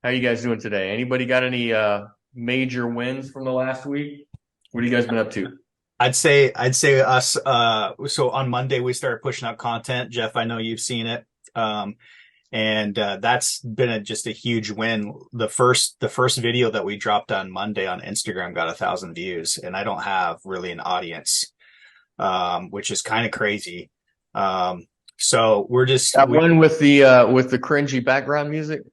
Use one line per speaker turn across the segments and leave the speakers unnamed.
How you guys doing today? Anybody got any major wins from the last week? What have you guys been up to?
I'd say us so on Monday we started pushing out content. Jeff, I know you've seen it. Um and that's been just a huge win. The first video that we dropped on Monday on Instagram got 1,000 views, and I don't have really an audience, which is kind of crazy. So we're just
That
we
one with the cringy background music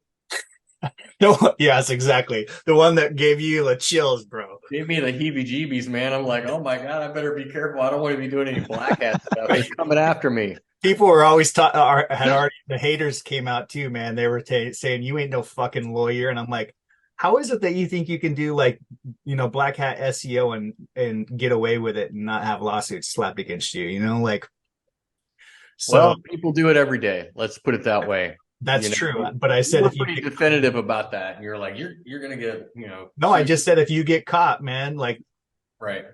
no, yes, exactly. The one that gave you the chills, bro.
gave me the heebie-jeebies, man. I'm like, oh my God, I better be careful. I don't want to be doing any black hat stuff. He's coming after me.
People were always had already, the haters came out too, man. They were saying you ain't no fucking lawyer, and I'm like, how is it that you think you can do like, black hat SEO and get away with it and not have lawsuits slapped against you? Like, so
Well, people do it every day. Let's put it that way.
that's
You
true.
know,
But I
you
said
were
if you
pretty
get,
definitive about that. And you're like, you're gonna get,
no, I
sued.
just said if you get caught, man, like,
Right.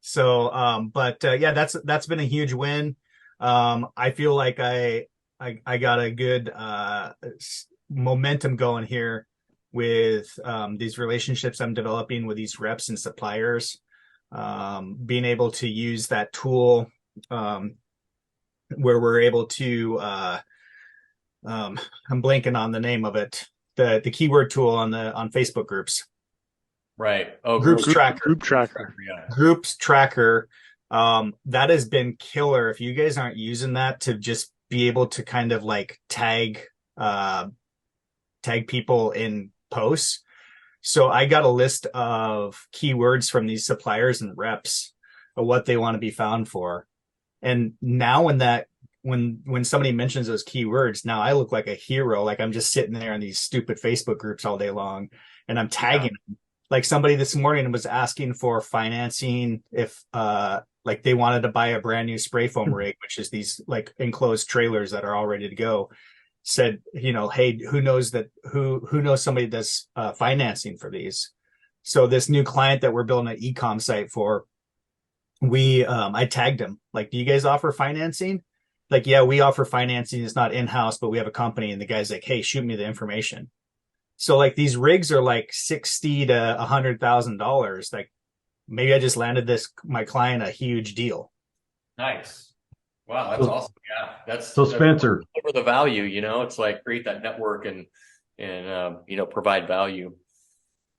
so, but yeah, that's been a huge win. I feel like I got a good momentum going here with these relationships I'm developing with these reps and suppliers. Being able to use that tool where we're able to I'm blanking on the name of it, the keyword tool on Facebook groups.
Right. Oh,
Groups tracker.
Group tracker.
Yeah.
Groups tracker. That has been killer. If you guys aren't using that to just be able to kind of like tag people in posts. So I got a list of keywords from these suppliers and reps of what they want to be found for. And now when somebody mentions those keywords, now I look like a hero. Like I'm just sitting there in these stupid Facebook groups all day long and I'm
Yeah.
tagging them. Like somebody this morning was asking for financing if like they wanted to buy a brand new spray foam rig, which is these like enclosed trailers that are all ready to go. Said, hey, who knows somebody that's financing for these. So this new client that we're building an e-com site for, I tagged him like, do you guys offer financing? Like, yeah, we offer financing. It's not in-house, but we have a company. And the guy's like, hey, shoot me the information. So like these rigs are like 60 to $100,000. Like maybe I just landed my client a huge deal.
Nice. Wow, that's
So,
awesome. Yeah,
so
that's
Spencer,
over the value. It's like create that network and provide value.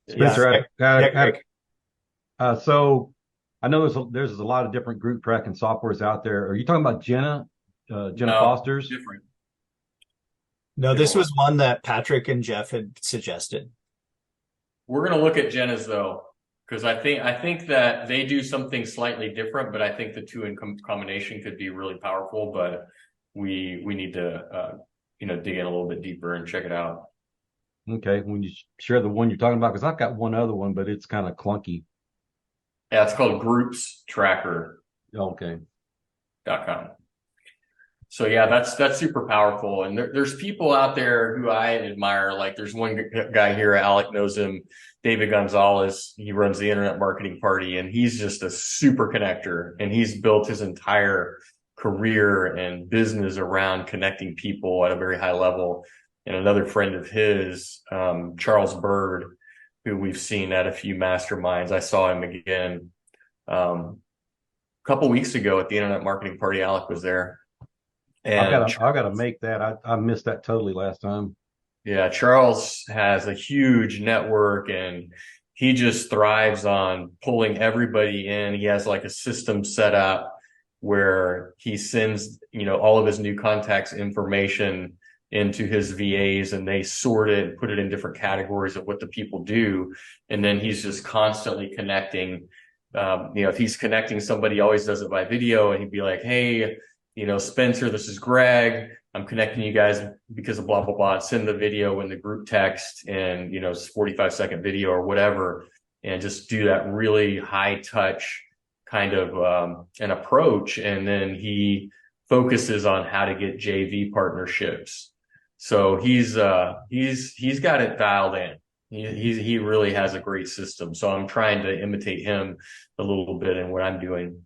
Yeah.
It's
Spencer,
Yeah, Greg.
so I know there's a lot of different group tracking softwares out there. Are you talking about Jenna
no
Foster's?
No, this
different one.
was one that Patrick and Jeff had suggested.
We're gonna look at Jenna's though, because I think that they do something slightly different, but I think the two in combination could be really powerful. But we need to dig in a little bit deeper and check it out.
Okay, when you share the one you're talking about, because I've got one other one, but it's kind of clunky.
Yeah, it's called groupstracker.com.
Okay.
So yeah, that's super powerful. And there's people out there who I admire. Like there's one guy here, Alec knows him, David Gonzalez. He runs the Internet Marketing Party, and he's just a super connector. And he's built his entire career and business around connecting people at a very high level. And another friend of his, Charles Bird, who we've seen at a few masterminds. I saw him again a couple weeks ago at the Internet Marketing Party. Alec was there. And
I've got to make that. I missed that totally last time.
yeah, Charles has a huge network and he just thrives on pulling everybody in. He has like a system set up where he sends, all of his new contacts information into his VAs and they sort it and put it in different categories of what the people do. And then he's just constantly connecting. If he's connecting somebody, he always does it by video and he'd be like, hey, Spencer, this is Greg. I'm connecting you guys because of blah, blah, blah. Send the video in the group text and, it's 45-second video or whatever, and just do that really high touch kind of an approach. And then he focuses on how to get JV partnerships. So he's got it dialed in. He really has a great system. So I'm trying to imitate him a little bit in what I'm doing.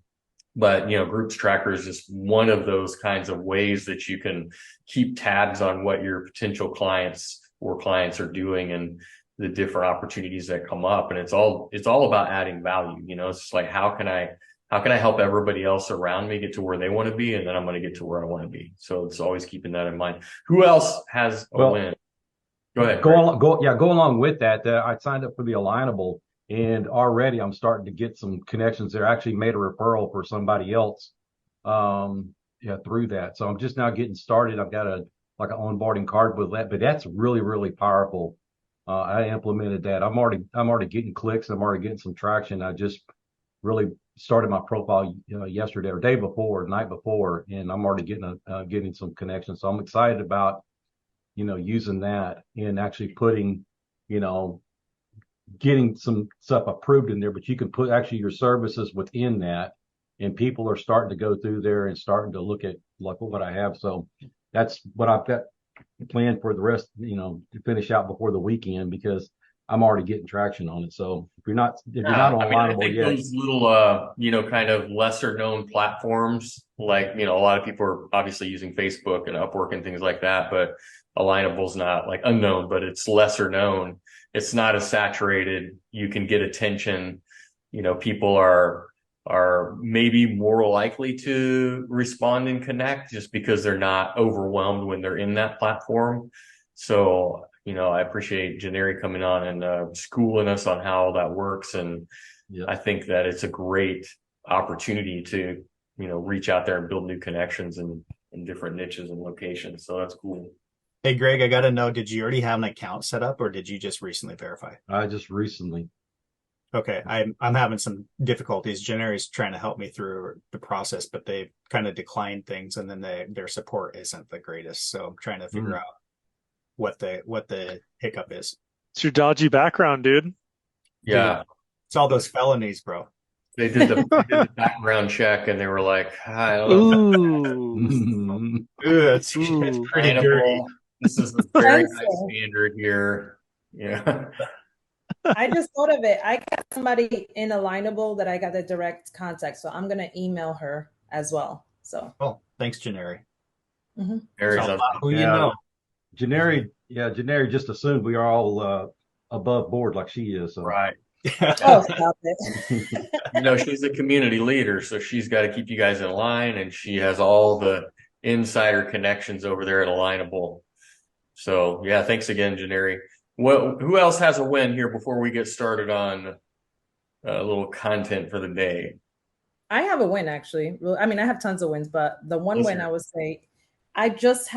But, groups tracker is just one of those kinds of ways that you can keep tabs on what your potential clients or clients are doing and the different opportunities that come up. And it's all about adding value. It's just like, how can I help everybody else around me get to where they want to be? And then I'm going to get to where I want to be. So it's always keeping that in mind. Who else has a win? Go ahead.
Go along with that. I signed up for the Alignable, and already I'm starting to get some connections there. I actually made a referral for somebody else through that. So I'm just now getting started. I've got an onboarding card with that, but that's really, really powerful. I implemented that. I'm already getting clicks. I'm already getting some traction. I just really started my profile yesterday or night before, and I'm already getting some connections. So I'm excited about using that and actually putting, getting some stuff approved in there, but you can put actually your services within that, and people are starting to go through there and starting to look at what I have. So that's what I've got planned for the rest, to finish out before the weekend, because I'm already getting traction on it. So if you're not on Alignable yet,
those little, kind of lesser known platforms, like, a lot of people are obviously using Facebook and Upwork and things like that, but Alignable's not like unknown, but it's lesser known. It's not as saturated. You can get attention. People are maybe more likely to respond and connect just because they're not overwhelmed when they're in that platform. So, I appreciate Janeri coming on and schooling us on how that works. And I think that it's a great opportunity to, reach out there and build new connections in different niches and locations. So that's cool.
Hey, Greg, I got to know, did you already have an account set up, or did you just recently verify?
I just recently.
Okay, I'm having some difficulties. Janeri's trying to help me through the process, but they've kind of declined things, and then their support isn't the greatest. So I'm trying to figure out what the hiccup is.
It's your dodgy background, dude.
Yeah.
Dude, it's all those felonies, bro.
They did the background check, and they were like, I don't know.
Ooh, it's pretty dirty.
This is a very high standard here. Yeah.
I just thought of it. I got somebody in Alignable that I got the direct contact, so I'm gonna email her as well. So.
Oh, thanks, Janeri.
Mm-hmm.
Who you know?
Janeri just assumed we are all above board like she is. So.
Right.
Oh, stop it.
She's a community leader, so she's got to keep you guys in line, and she has all the insider connections over there at Alignable. So yeah, thanks again, Janeri. Who else has a win here before we get started on a little content for the day?
I have a win, actually. I mean, I have tons of wins, but the one win I would say, I just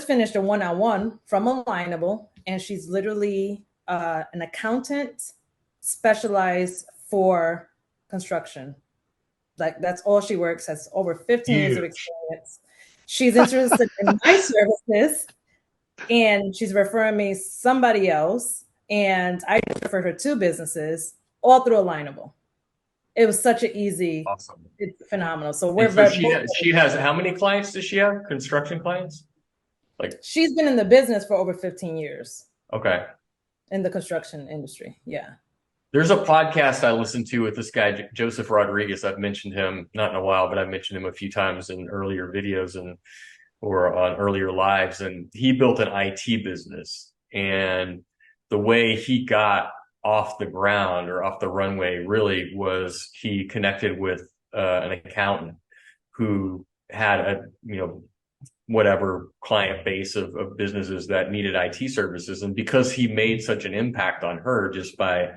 finished a one-on-one from Alignable, and she's literally an accountant specialized for construction. Like, that's all she works, has over 15 years of experience. She's interested in my services, and she's referring me somebody else, and I just referred her two businesses, all through Alignable. It was such an easy, awesome. It's phenomenal. So
she has, how many clients does she have? Construction clients? Like,
she's been in the business for over 15 years.
Okay.
In the construction industry. Yeah.
There's a podcast I listened to with this guy, Joseph Rodriguez. I've mentioned him, not in a while, but I've mentioned him a few times in earlier videos or on earlier lives. And he built an IT business. And the way he got off the ground or off the runway really was he connected with an accountant who had a, whatever client base of businesses that needed IT services. And because he made such an impact on her just by,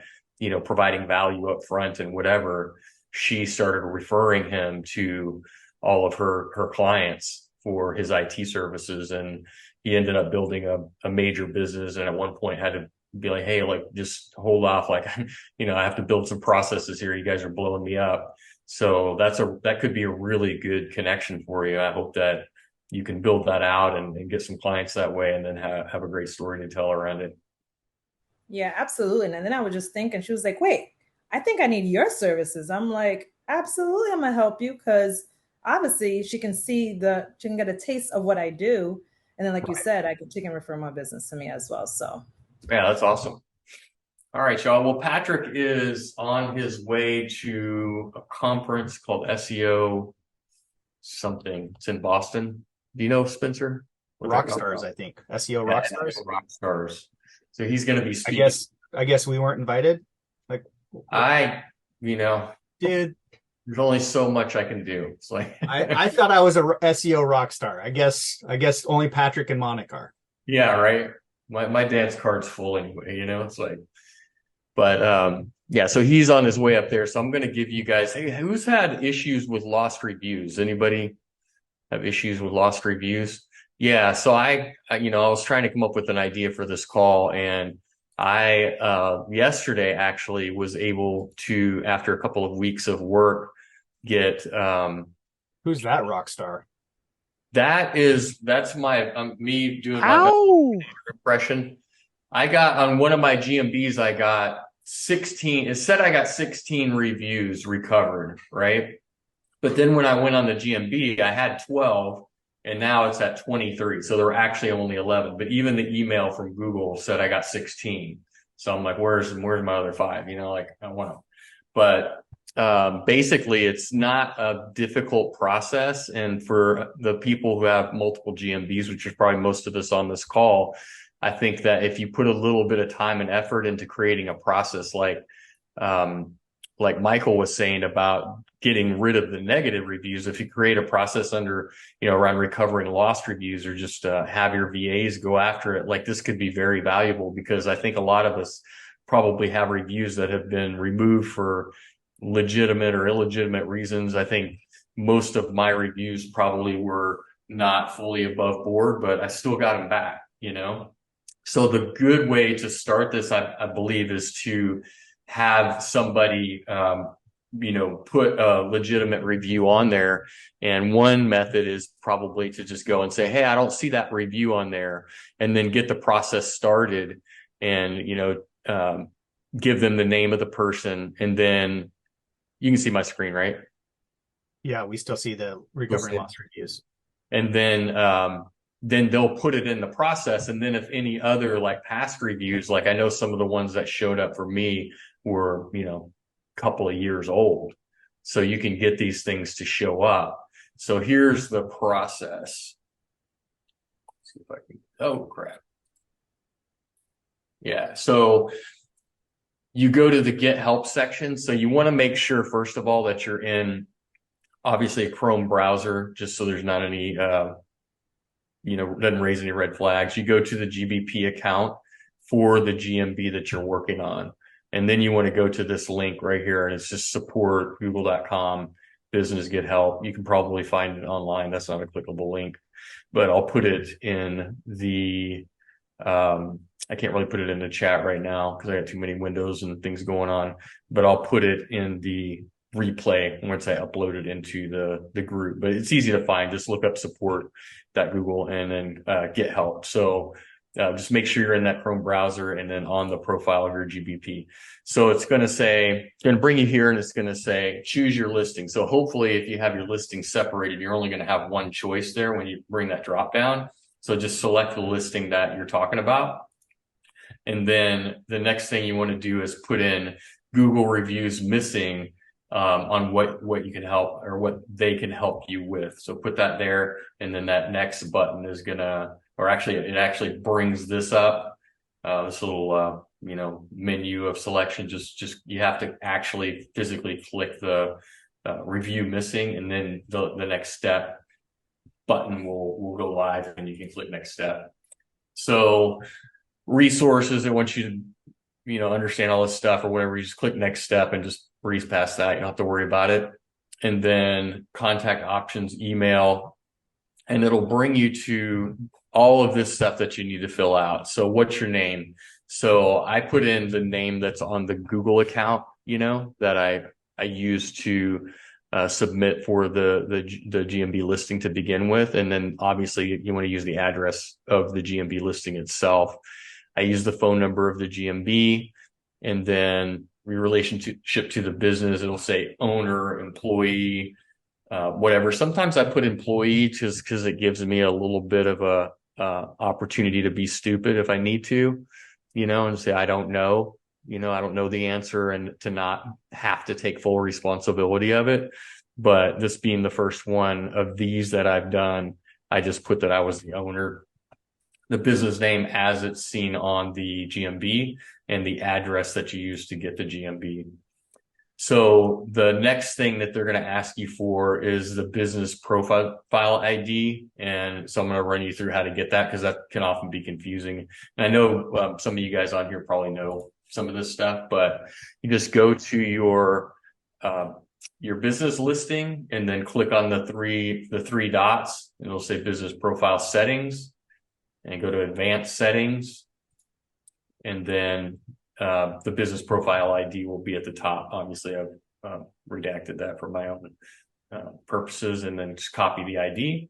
providing value up front and whatever, she started referring him to all of her clients for his IT services. And he ended up building a major business. And at one point had to be like, hey, just hold off. I have to build some processes here. You guys are blowing me up. So that could be a really good connection for you. I hope that you can build that out and get some clients that way, and then have a great story to tell around it.
Yeah, absolutely. And then I was just thinking, she was like, wait, I think I need your services. I'm like, absolutely, I'm gonna help you, because obviously she can get a taste of what I do. And then, like you said, she can refer my business to me as well. So
yeah, that's awesome. All right, y'all. Well, Patrick is on his way to a conference called SEO something. It's in Boston. Do you know, Spencer?
rock stars, I think. SEO rock stars.
Rock stars. So he's going to be speaking.
I guess we weren't invited. Like dude,
there's only so much I can do. It's like
I thought I was a SEO rock star. I guess only Patrick and Monica are.
Yeah, right. My dance card's full anyway, it's like, but yeah, so he's on his way up there. So I'm going to give you guys, hey, who's had issues with lost reviews? Anybody have issues with lost reviews? Yeah. So I was trying to come up with an idea for this call, and I yesterday actually was able to, after a couple of weeks of work, get
who's that rock star?
That's my me doing my impression. I got on one of my GMBs, I got 16. It said I got 16 reviews recovered, right? But then when I went on the GMB, I had 12, and now it's at 23. So there were actually only 11. But even the email from Google said I got 16. So I'm like, where's my other 5? Like I want to. But basically, it's not a difficult process. And for the people who have multiple GMBs, which is probably most of us on this call, I think that if you put a little bit of time and effort into creating a process like Michael was saying about getting rid of the negative reviews, if you create a process around recovering lost reviews, or just have your VAs go after it, like this could be very valuable, because I think a lot of us probably have reviews that have been removed for legitimate or illegitimate reasons. I think most of my reviews probably were not fully above board, but I still got them back, So the good way to start this, I believe, is to have somebody, put a legitimate review on there. And one method is probably to just go and say, hey, I don't see that review on there, and then get the process started, and, give them the name of the person. And then you can see my screen, right?
Yeah, we still see the recovering lost reviews.
And then they'll put it in the process. And then if any other like past reviews, like I know some of the ones that showed up for me were, a couple of years old. So you can get these things to show up. So here's the process. Let's see if I can, oh crap. Yeah. So you go to the Get Help section. So you want to make sure, first of all, that you're in obviously a Chrome browser, just so there's not any, doesn't raise any red flags. You go to the GBP account for the GMB that you're working on. And then you want to go to this link right here, and it's just support, google.com, business get help. You can probably find it online. That's not a clickable link, but I'll put it in the, I can't really put it in the chat right now because I got too many windows and things going on, but I'll put it in the replay once I upload it into the group. But it's easy to find. Just look up support.google and then get help. So just make sure you're in that Chrome browser and then on the profile of your GBP. So it's going to bring you here, and it's going to say, choose your listing. So hopefully if you have your listing separated, you're only going to have one choice there when you bring that drop down. So just select the listing that you're talking about. And then the next thing you want to do is put in Google reviews missing on what you can help, or what they can help you with. So put that there, and then that next button is gonna, or actually it actually brings this up, this little menu of selection. Just you have to actually physically click the review missing, and then the next step button will go live, and you can click next step. So resources, I want you to understand all this stuff or whatever. You just click next step and just breeze past that. You don't have to worry about it. And then contact options, email, and it'll bring you to all of this stuff that you need to fill out. So what's your name? So I put in the name that's on the Google account, that I use to submit for the GMB listing to begin with. And then obviously you want to use the address of the GMB listing itself. I use the phone number of the GMB, and then your relationship to the business. It'll say owner, employee, whatever. Sometimes I put employee just because it gives me a little bit of a opportunity to be stupid if I need to, and say, I don't know, I don't know the answer, and to not have to take full responsibility of it. But this being the first one of these that I've done, I just put that I was the owner, the business name as it's seen on the GMB and the address that you use to get the GMB. So the next thing that they're going to ask you for is the business profile ID. And so I'm going to run you through how to get that, because that can often be confusing. And I know some of you guys on here probably know some of this stuff, but you just go to your business listing and then click on the three dots, and it'll say business profile settings, and go to advanced settings. And then the business profile ID will be at the top. Obviously, I've redacted that for my own purposes, and then just copy the ID,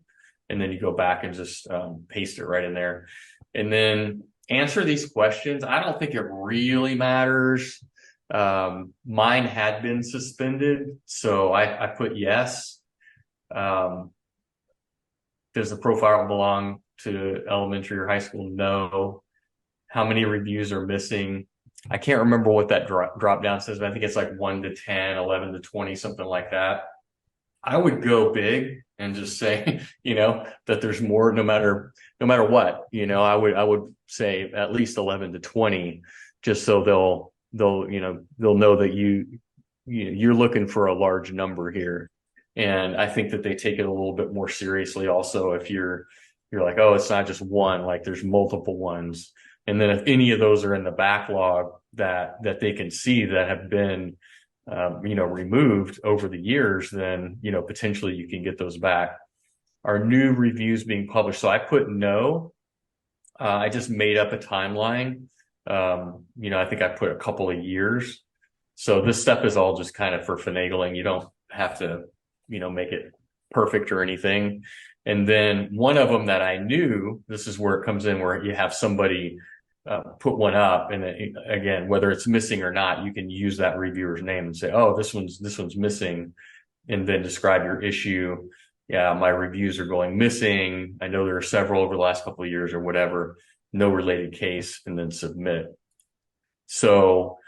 and then you go back and just paste it right in there, and then answer these questions. I don't think it really matters. Mine had been suspended, so I put yes. Does the profile belong to elementary or high school? No. How many reviews are missing? I can't remember what that drop down says, but I think it's like 1 to 10, 11 to 20, something like that. I would go big and just say, that there's more, no matter what. I would say at least 11 to 20, just so they'll know that you're looking for a large number here. And I think that they take it a little bit more seriously also if you're like, oh, it's not just one, like there's multiple ones. And then if any of those are in the backlog that they can see that have been, removed over the years, then, potentially you can get those back. Are new reviews being published? So I put no. I just made up a timeline. I think I put a couple of years. So this stuff is all just kind of for finagling. You don't have to, make it perfect or anything. And then one of them that I knew, this is where it comes in, where you have somebody put one up, and then, again, whether it's missing or not, you can use that reviewer's name and say, oh, this one's missing, and then describe your issue. Yeah, my reviews are going missing. I know there are several over the last couple of years or whatever, no related case, and then submit. So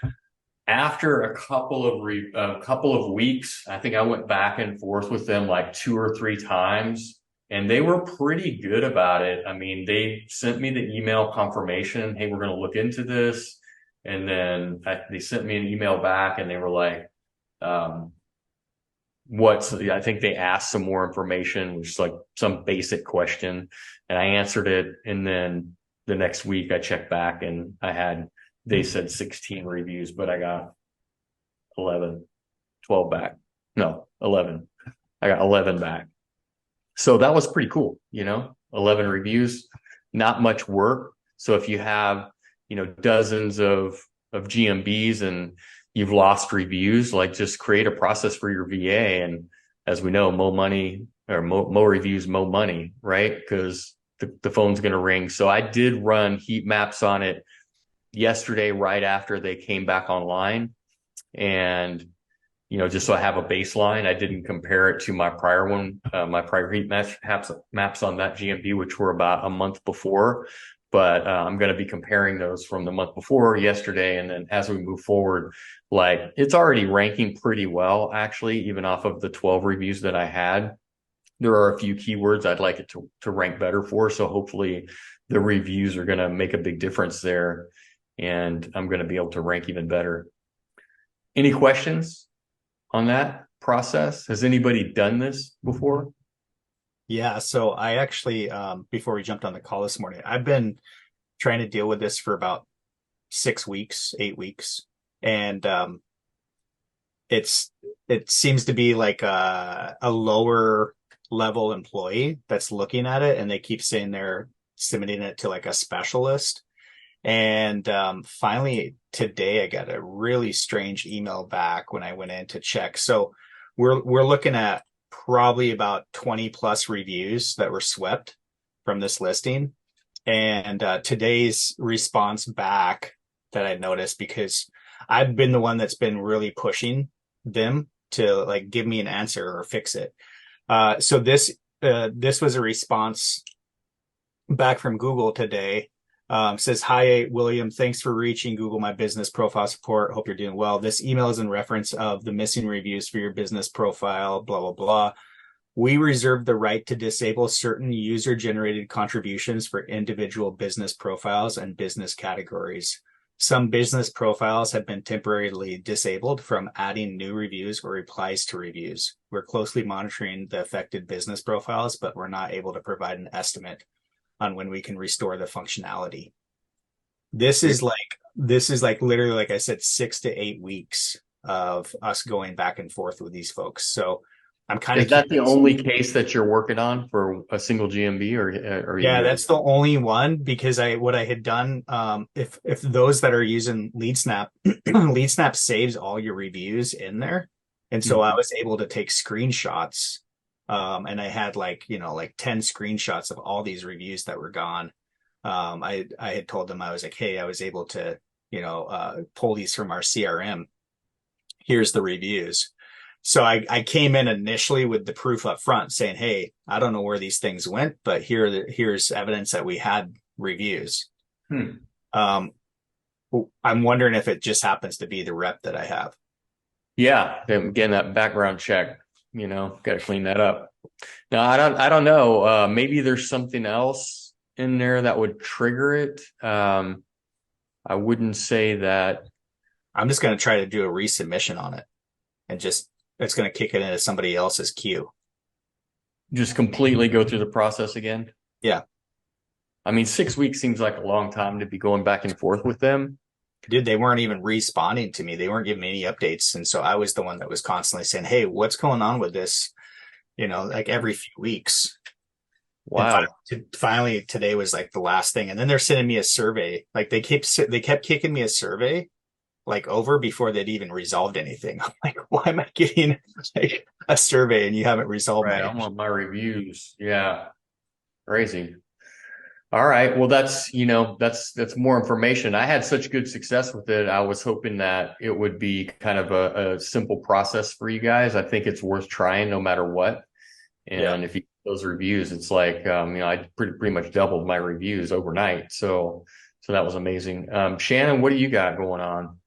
after a couple of weeks, I think I went back and forth with them like 2 or 3 times. And they were pretty good about it. I mean, they sent me the email confirmation. Hey, we're going to look into this. And then they sent me an email back, and they were like, I think they asked some more information, which is like some basic question. And I answered it. And then the next week I checked back, and they said 16 reviews, but I got 12 back. No, 11. I got 11 back. So that was pretty cool, 11 reviews, not much work. So if you have, dozens of GMBs and you've lost reviews, like just create a process for your VA. And as we know, more money or more reviews, more money, right? Because the phone's going to ring. So I did run heat maps on it yesterday, right after they came back online. And just so I have a baseline. I didn't compare it to my prior one, my prior heat maps on that GMB, which were about a month before. But I'm going to be comparing those from the month before, yesterday, and then as we move forward, like it's already ranking pretty well, actually, even off of the 12 reviews that I had. There are a few keywords I'd like it to rank better for. So hopefully the reviews are going to make a big difference there, and I'm going to be able to rank even better. Any questions on that process? Has anybody done this before?
Yeah. So I actually, before we jumped on the call this morning, I've been trying to deal with this for about 8 weeks. And it seems to be like a lower level employee that's looking at it, and they keep saying they're submitting it to like a specialist. And finally today I got a really strange email back when I went in to check. So we're looking at probably about 20 plus reviews that were swept from this listing. And today's response back that I noticed, because I've been the one that's been really pushing them to like give me an answer or fix it. So this was a response back from Google today. Says, hi, William. Thanks for reaching Google My Business Profile Support. Hope you're doing well. This email is in reference of the missing reviews for your business profile, blah, blah, blah. We reserve the right to disable certain user-generated contributions for individual business profiles and business categories. Some business profiles have been temporarily disabled from adding new reviews or replies to reviews. We're closely monitoring the affected business profiles, but we're not able to provide an estimate on when we can restore the functionality. This is like literally, like I said, 6 to 8 weeks of us going back and forth with these folks. So I'm kind of—
Is that the only case that you're working on for a single GMB, or
Yeah, that's the only one, because what I had done, if those that are using LeadSnap, LeadSnap saves all your reviews in there. And so I was able to take screenshots, and I had like 10 screenshots of all these reviews that were gone. I had told them, I was like, hey, I was able to, pull these from our CRM. Here's the reviews. So I came in initially with the proof up front saying, hey, I don't know where these things went, but here's evidence that we had reviews. I'm wondering if it just happens to be the rep that I have.
Yeah, again, that background check, got to clean that up. No, I don't know. Maybe there's something else in there that would trigger it. I wouldn't say that.
I'm just going to try to do a resubmission on it, and it's going to kick it into somebody else's queue.
Just completely go through the process again.
Yeah.
I mean, 6 weeks seems like a long time to be going back and forth with them.
Dude, they weren't even responding to me. They weren't giving me any updates. And so I was the one that was constantly saying, hey, what's going on with this? Like every few weeks.
Wow.
Finally, today was like the last thing. And then they're sending me a survey. Like they kept kicking me a survey like over before they'd even resolved anything. I'm like, why am I getting like a survey and you haven't resolved
Right, I want my reviews. Yeah. Crazy. All right. Well, that's more information. I had such good success with it. I was hoping that it would be kind of a simple process for you guys. I think it's worth trying no matter what. And if you get those reviews, it's like, I pretty much doubled my reviews overnight. So that was amazing. Shannon, what do you got going on?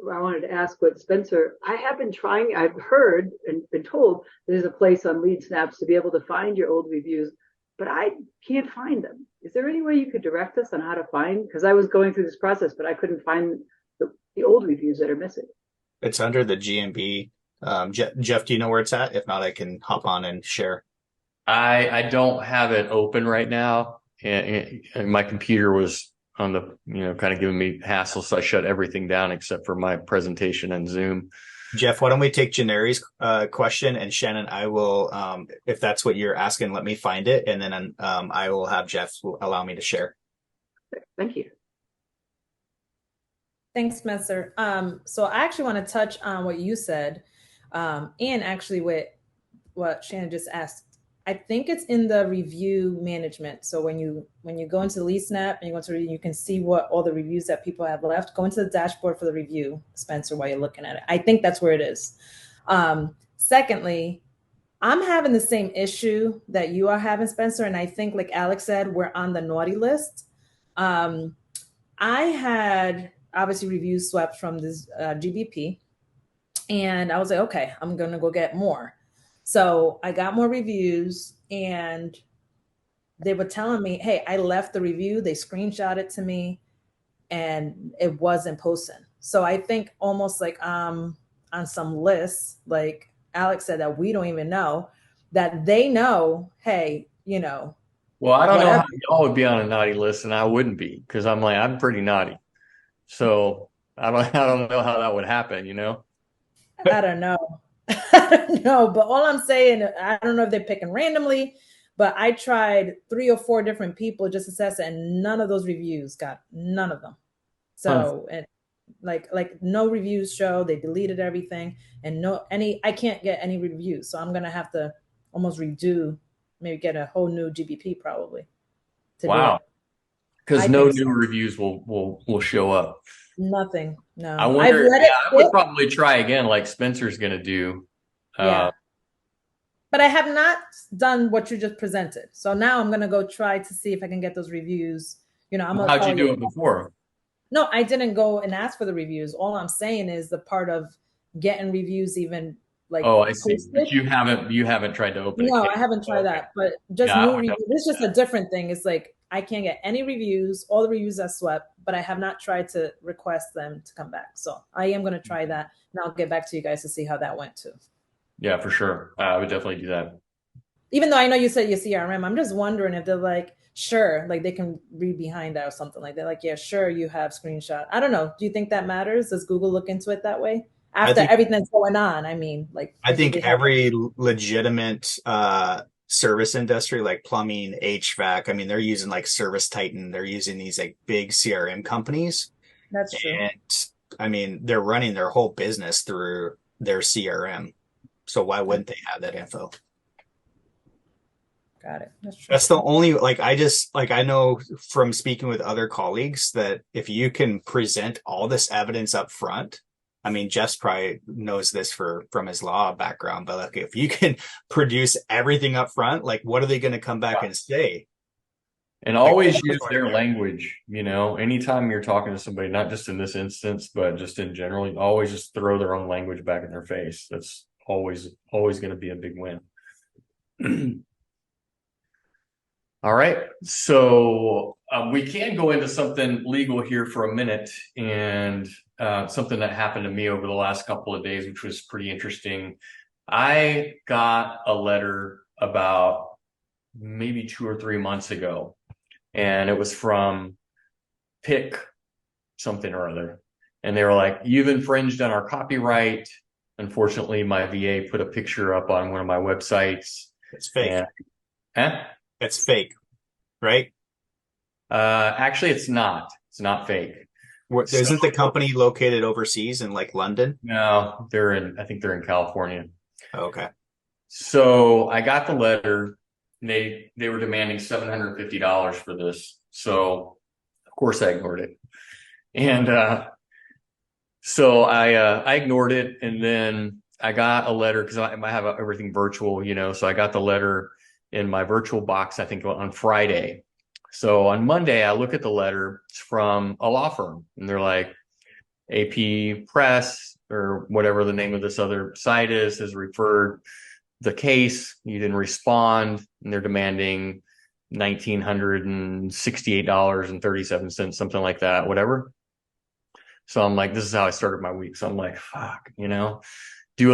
I wanted to ask what Spencer, I have been trying, I've heard and been told there's a place on LeadSnaps to be able to find your old reviews, but I can't find them. Is there any way you could direct us on how to find? Because I was going through this process, but I couldn't find the old reviews that are missing.
It's under the GMB. Jeff, do you know where it's at? If not, I can hop on and share.
I don't have it open right now. And my computer was on the, kind of giving me hassle. So I shut everything down except for my presentation and Zoom.
Jeff, why don't we take Janeri's question, and Shannon, I will, if that's what you're asking, let me find it. And then I will have Jeff allow me to share.
Thank you.
Thanks, Spencer. So I actually want to touch on what you said, and actually what Shannon just asked. I think it's in the review management. So when you go into LeadSnap and you go to review, you can see what all the reviews that people have left. Go into the dashboard for the review, Spencer, while you're looking at it. I think that's where it is. Secondly, I'm having the same issue that you are having, Spencer. And I think, like Alex said, we're on the naughty list. I had obviously reviews swept from this GBP. And I was like, okay, I'm going to go get more. So I got more reviews, and they were telling me, hey, I left the review. They screenshot it to me, and it wasn't posting. So I think almost like on some lists, like Alex said, that we don't even know, that they know, hey,
Well, I don't know how y'all would be on a naughty list and I wouldn't be, because I'm pretty naughty. So I don't know how that would happen,
I don't know. I don't know, but all I'm saying, I don't know if they're picking randomly, but I tried 3 or 4 different people just to assess it, and none of those reviews got, none of them. So, and like no reviews show, they deleted everything, and I can't get any reviews. So I'm going to have to almost redo, maybe get a whole new GBP probably.
Wow. Because no new reviews will show up.
Nothing. No.
I wonder. I would probably try again, like Spencer's going to do.
Yeah. But I have not done what you just presented. So now I'm going to go try to see if I can get those reviews.
How'd you do it before?
No, I didn't go and ask for the reviews. All I'm saying is the part of getting reviews even like
Oh, I see.
posted.
But you haven't tried to open a
No,
case.
I haven't tried
Okay.
that, but just
Yeah, I
new
would
reviews.
definitely
It's
do
just a different thing. It's like I can't get any reviews. All the reviews are swept, but I have not tried to request them to come back. So I am going to try
that.
that, and I'll get back to you guys to see how that went too.
Yeah, for sure. I would definitely do that.
Even though I know you said your CRM, I'm just wondering if they're like, sure, like they can read behind that or something like that. Like, yeah, sure, you have screenshot. I don't know. Do you think that matters? Does Google look into it that way?
I
After
think
everything that's going on, I mean, like,
I
do
think
they have
every legitimate service industry like plumbing, HVAC, I mean, they're using like Service Titan, they're using these like big CRM companies.
that's true.
And I mean, they're running their whole business through their CRM. So why wouldn't they have that info?
Got it. That's true.
That's the only, like, I know from speaking with other colleagues that if you can present all this evidence up front, I mean, Jeff's probably knows this from his law background, but like, if you can produce everything up front, like, what are they going to come back and say?
And
Like,
always use their language, anytime you're talking to somebody, not just in this instance, but just in general, you always just throw their own language back in their face. That's always going to be a big win. All right. So we can go into something legal here for a minute, and something that happened to me over the last couple of days, which was pretty interesting. I got a letter about maybe 2 or 3 months ago, and it was from Pick something or other. And they were like, you've infringed on our copyright. Unfortunately, my VA put a picture up on one of my websites.
it's fake.
And,
It's fake, right?
actually, it's not. It's not fake.
Isn't the company located overseas in like London?
No, I think they're in California.
Okay.
So I got the letter. They were demanding $750 for this. So of course I ignored it. And so I ignored it, and then I got a letter because I have everything virtual, so I got the letter in my virtual box, I think on Friday. So on Monday, I look at the letter. It's from a law firm, and they're like, AP Press or whatever the name of this other site is, has referred the case. You didn't respond, and they're demanding $1,968.37, something like that, whatever. So I'm like, this is how I started my week. So I'm like, fuck, do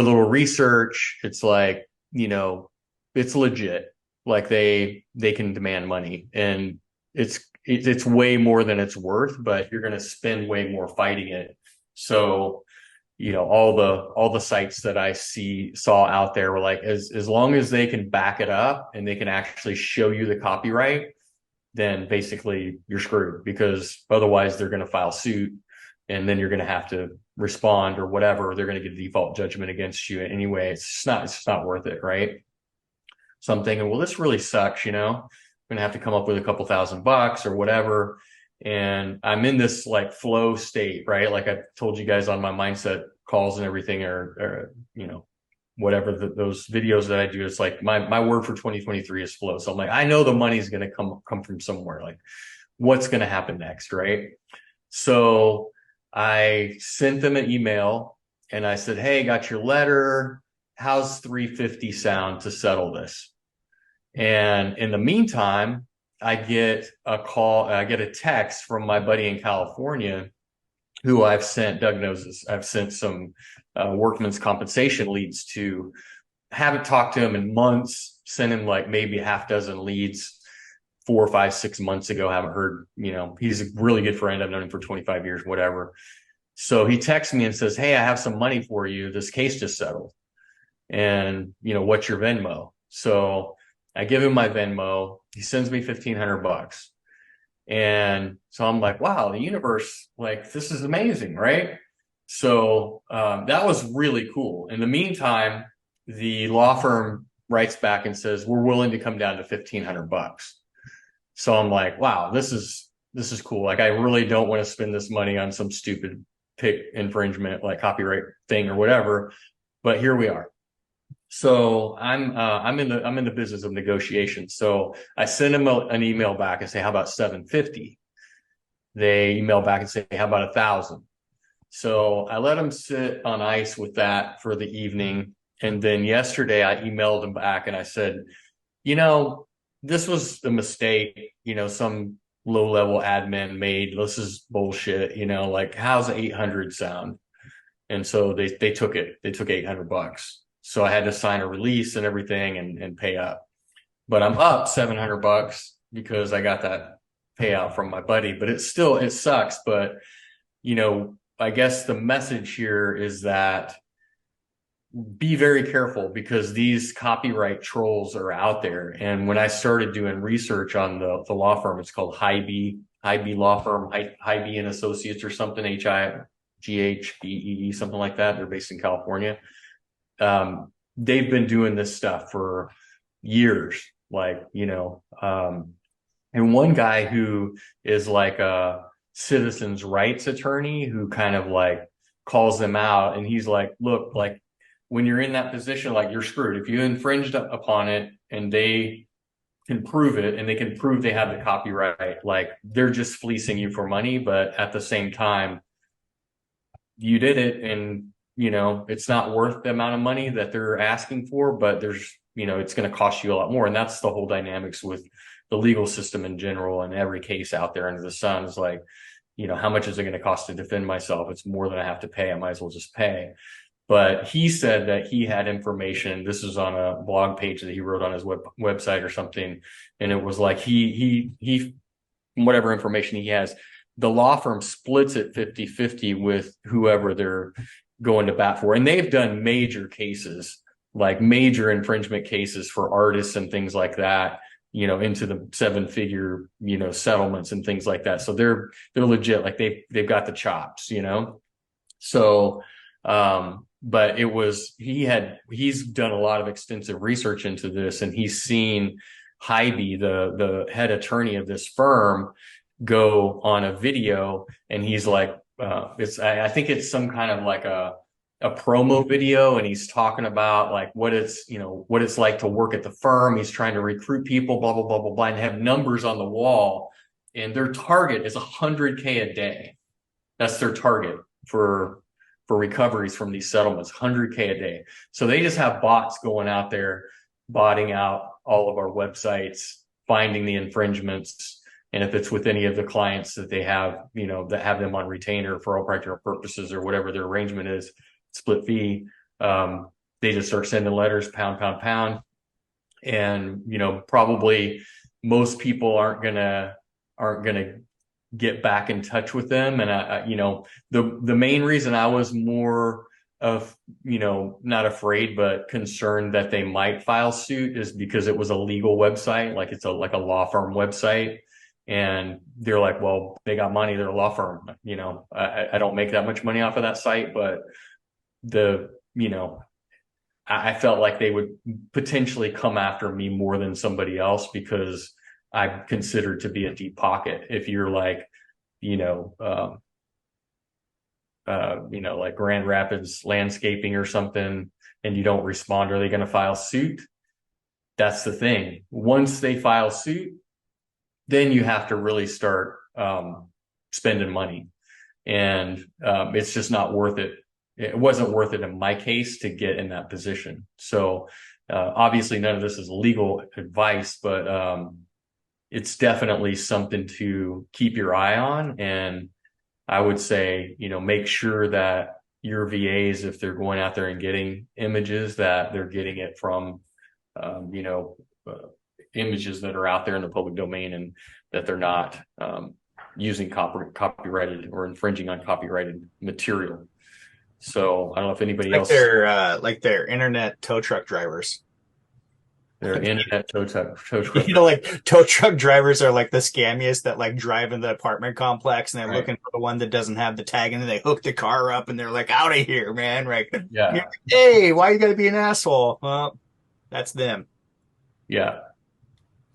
a little research. It's like, it's legit. Like they can demand money, and it's way more than it's worth, but you're going to spend way more fighting it. So, all the sites that I saw out there were like, as long as they can back it up and they can actually show you the copyright, then basically you're screwed, because otherwise they're going to file suit, and then you're going to have to respond or whatever. They're going to get a default judgment against you anyway. It's just not worth it, right? So I'm thinking, well, this really sucks, I'm going to have to come up with a couple $1,000 or whatever. And I'm in this like flow state, right? Like I told you guys on my mindset calls and everything, or whatever those videos that I do. It's like my word for 2023 is flow. So I'm like, I know the money's going to come from somewhere. Like, what's going to happen next, right? So I sent them an email and I said, hey, got your letter. How's 350 sound to settle this? And in the meantime, I get a text from my buddy in California, who Doug knows this, I've sent some workman's compensation leads to. Haven't talked to him in months, sent him like maybe a half dozen leads 4, 5, 6 months ago. Haven't heard, he's a really good friend. I've known him for 25 years, whatever. So he texts me and says, hey, I have some money for you. This case just settled. And, what's your Venmo? So I give him my Venmo. He sends me $1,500. And so I'm like, wow, the universe, like, this is amazing, right? So that was really cool. In the meantime, the law firm writes back and says, we're willing to come down to $1,500. So I'm like, wow, this is cool. Like, I really don't want to spend this money on some stupid pick infringement, like copyright thing or whatever, but here we are. So I'm in the business of negotiation. So I send them an email back and say, how about 750? They email back and say, how about 1,000? So I let them sit on ice with that for the evening. And then yesterday I emailed him back and I said, this was a mistake, some low level admin made. This is bullshit, like how's 800 sound? And so they took it. They took $800. So I had to sign a release and everything and pay up. But I'm up $700 because I got that payout from my buddy. But it sucks. But I guess the message here is that be very careful because these copyright trolls are out there. And when I started doing research on the law firm, it's called Hybe Law Firm, Hybe and Associates or something, HIGHBEE, something like that. They're based in California. They've been doing this stuff for years, and one guy who is like a citizens' rights attorney who kind of like calls them out, and he's like, look, like when you're in that position, like you're screwed. If you infringed upon it and they can prove it and they can prove they have the copyright, like they're just fleecing you for money. But at the same time, you did it and, it's not worth the amount of money that they're asking for, but there's, it's going to cost you a lot more. And that's the whole dynamics with the legal system in general and every case out there under the sun is like, how much is it going to cost to defend myself? It's more than I have to pay. I might as well just pay. But he said that he had information. This is on a blog page that he wrote on his website or something. And it was like he whatever information he has, the law firm splits it 50-50 with whoever they're going to bat for. And they've done major cases, like major infringement cases for artists and things like that, into the 7-figure, settlements and things like that. So they're legit, like they've got the chops, So, but he's done a lot of extensive research into this, and he's seen Hybe, the head attorney of this firm, go on a video, and he's like, I think it's some kind of like a promo video, and he's talking about like what it's like to work at the firm. He's trying to recruit people, blah, blah, blah, blah, blah, and have numbers on the wall. And their target is $100K a day. That's their target for recoveries from these settlements, $100K a day. So they just have bots going out there, botting out all of our websites, finding the infringements. And if it's with any of the clients that they have, that have them on retainer for all practical purposes or whatever their arrangement is, split fee, they just start sending letters, pound, pound, pound. And, probably most people aren't gonna get back in touch with them. And the main reason I was more of, not afraid, but concerned that they might file suit is because it was a legal website. Like it's like a law firm website. And they're like, well, they got money. They're a law firm. I don't make that much money off of that site, but I felt like they would potentially come after me more than somebody else because I'm considered to be a deep pocket. If you're like, like Grand Rapids Landscaping or something, and you don't respond, are they going to file suit? That's the thing. Once they file suit, then you have to really start spending money. And it's just not worth it. It wasn't worth it in my case to get in that position. So obviously none of this is legal advice, but it's definitely something to keep your eye on. And I would say, make sure that your VAs, if they're going out there and getting images, that they're getting it from, images that are out there in the public domain, and that they're not using copyrighted or infringing on copyrighted material. So I don't know if anybody else.
They're internet tow truck drivers.
They're internet tow truck.
Like tow truck drivers are like the scammiest that like drive in the apartment complex and they're looking for the one that doesn't have the tag, and then they hook the car up and they're like, out of here, man. Right.
Yeah.
Like, hey, why you gotta be an asshole? Well, that's them.
Yeah.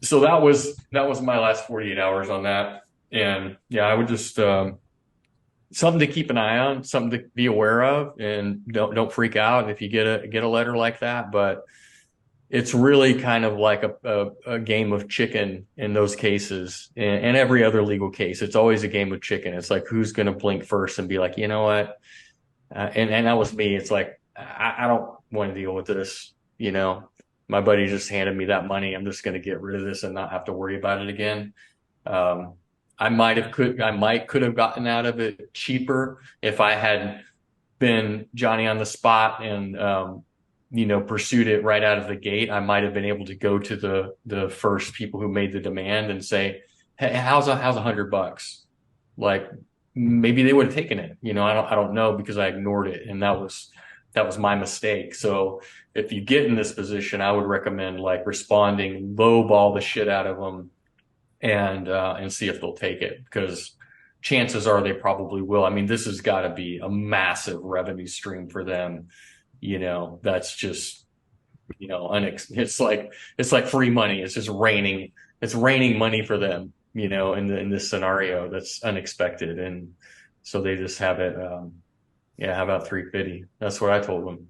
So that was my last 48 hours on that. And yeah, I would just something to keep an eye on, something to be aware of, and don't freak out if you get a letter like that. But it's really kind of like a game of chicken in those cases, and every other legal case. It's always a game of chicken. It's like, who's going to blink first and be like, you know what? And that was me. It's like, I want to deal with this. My buddy just handed me that money. I'm just going to get rid of this and not have to worry about it again. I might could have gotten out of it cheaper if I had been Johnny on the spot and, pursued it right out of the gate. I might have been able to go to the first people who made the demand and say, hey, how's $100? Like, maybe they would have taken it. I don't know, because I ignored it, and that was my mistake. So if you get in this position, I would recommend like responding, lowball the shit out of them, and see if they'll take it, because chances are they probably will. I mean, this has got to be a massive revenue stream for them. That's just, it's like free money. It's just raining. It's raining money for them, in this scenario that's unexpected. And so they just have it. How about 350? That's what I told them.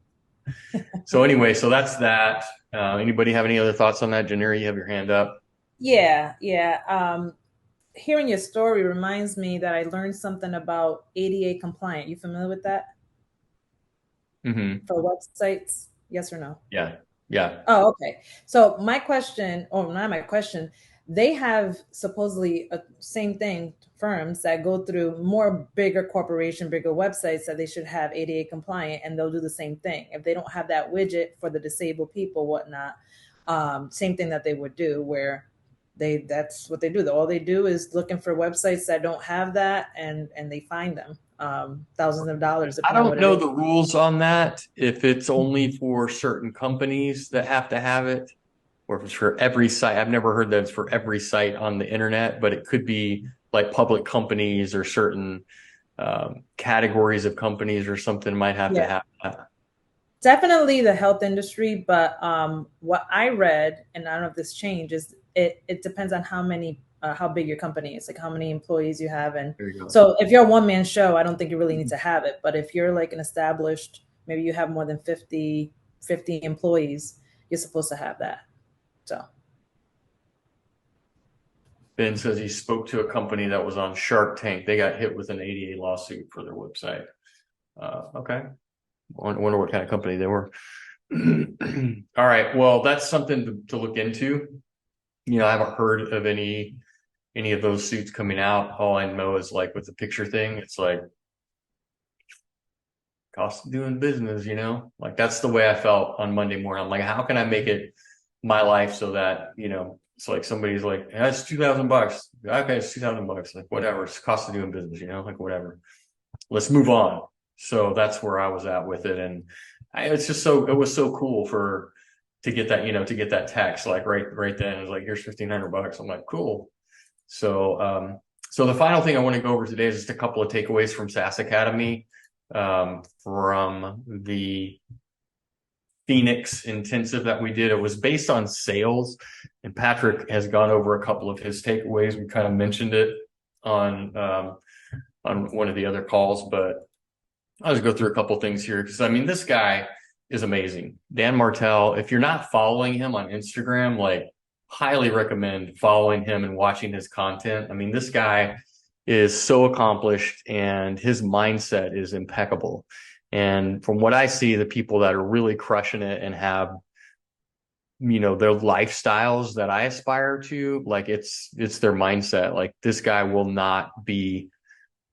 So anyway, so that's that. Anybody have any other thoughts on that? Janira, you have your hand up.
Yeah. Hearing your story reminds me that I learned something about ADA compliant. You familiar with that?
Mm-hmm.
For websites? Yes or no?
Yeah.
Oh, okay. So my question, or not my question, they have supposedly a same thing, firms that go through more bigger corporation, bigger websites, that they should have ADA compliant, and they'll do the same thing. If they don't have that widget for the disabled people, whatnot, same thing that they would do, where that's what they do. All they do is looking for websites that don't have that, and they find them. Thousands of dollars.
I don't know the rules on that, if it's only for certain companies that have to have it, or if it's for every site. I've never heard that it's for every site on the internet, but it could be like public companies or certain categories of companies or something might have to have that.
Definitely the health industry, but what I read, and I don't know if this changes, it depends on how big your company is, like how many employees you have. And so if you're a one-man show, I don't think you really need to have it. But if you're like an established, maybe you have more than 50 employees, you're supposed to have that. So
Ben says he spoke to a company that was on Shark Tank. They got hit with an ADA lawsuit for their website. Okay. I wonder what kind of company they were. All right. Well, that's something to look into. I haven't heard of any of those suits coming out. All I know is, like, with the picture thing, it's like cost of doing business, like that's the way I felt on Monday morning. I'm like, how can I make it my life so that, it's like somebody's like, that's $2,000. Okay, it's $2,000. Like, whatever, it's cost of doing business, like whatever. Let's move on. So that's where I was at with it. And it was so cool to get that text, like right then. It was like, here's $1,500. I'm like, cool. So the final thing I want to go over today is just a couple of takeaways from SaaS Academy, from the Phoenix intensive that we did. It was based on sales, and Patrick has gone over a couple of his takeaways. We kind of mentioned it on one of the other calls, but I'll just go through a couple of things here, because I mean, this guy is amazing. Dan Martell, if you're not following him on Instagram, like, highly recommend following him and watching his content. I mean, this guy is so accomplished, and his mindset is impeccable. And from what I see, the people that are really crushing it and have, their lifestyles that I aspire to, like, it's their mindset. Like, this guy will not be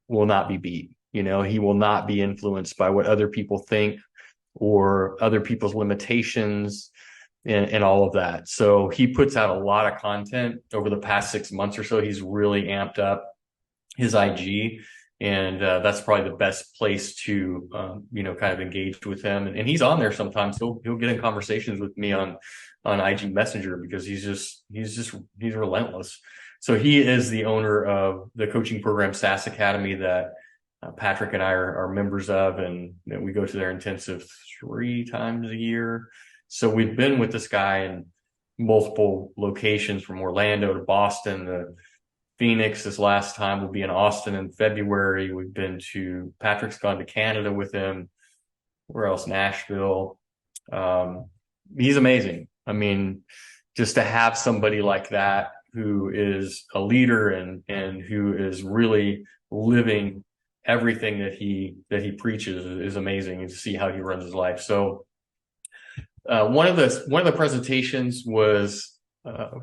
beat. He will not be influenced by what other people think or other people's limitations and all of that. So he puts out a lot of content over the past 6 months or so. He's really amped up his IG, and that's probably the best place to, kind of engage with him. And he's on there sometimes. He'll get in conversations with me on IG Messenger, because he's relentless. So he is the owner of the coaching program SaaS Academy that Patrick and I are members of, and we go to their intensive 3 times a year. So we've been with this guy in multiple locations, from Orlando to Boston to Phoenix. This last time we'll be in Austin in February. Patrick's gone to Canada with him. Where else? Nashville. He's amazing. I mean, just to have somebody like that who is a leader and who is really living everything that he preaches is amazing, and to see how he runs his life. So one of the presentations was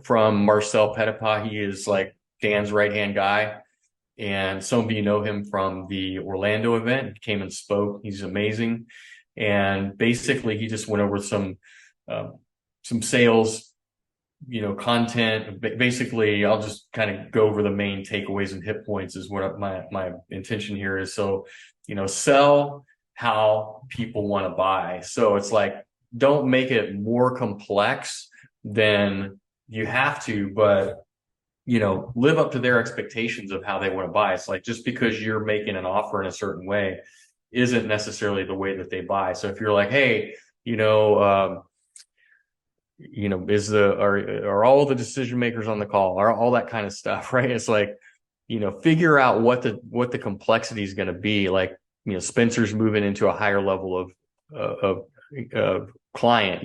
from Marcel Petitpas. He is like Dan's right-hand guy. And some of you know him from the Orlando event. He came and spoke. He's amazing. And basically he just went over some sales, content. Basically, I'll just kind of go over the main takeaways and hit points is what my intention here is. So, sell how people want to buy. So it's like, don't make it more complex than you have to, but live up to their expectations of how they want to buy. It's like, just because you're making an offer in a certain way isn't necessarily the way that they buy. So if you're like, hey, are all the decision makers on the call, are all that kind of stuff, right? It's like, figure out what the complexity is going to be. Like, Spencer's moving into a higher level of client,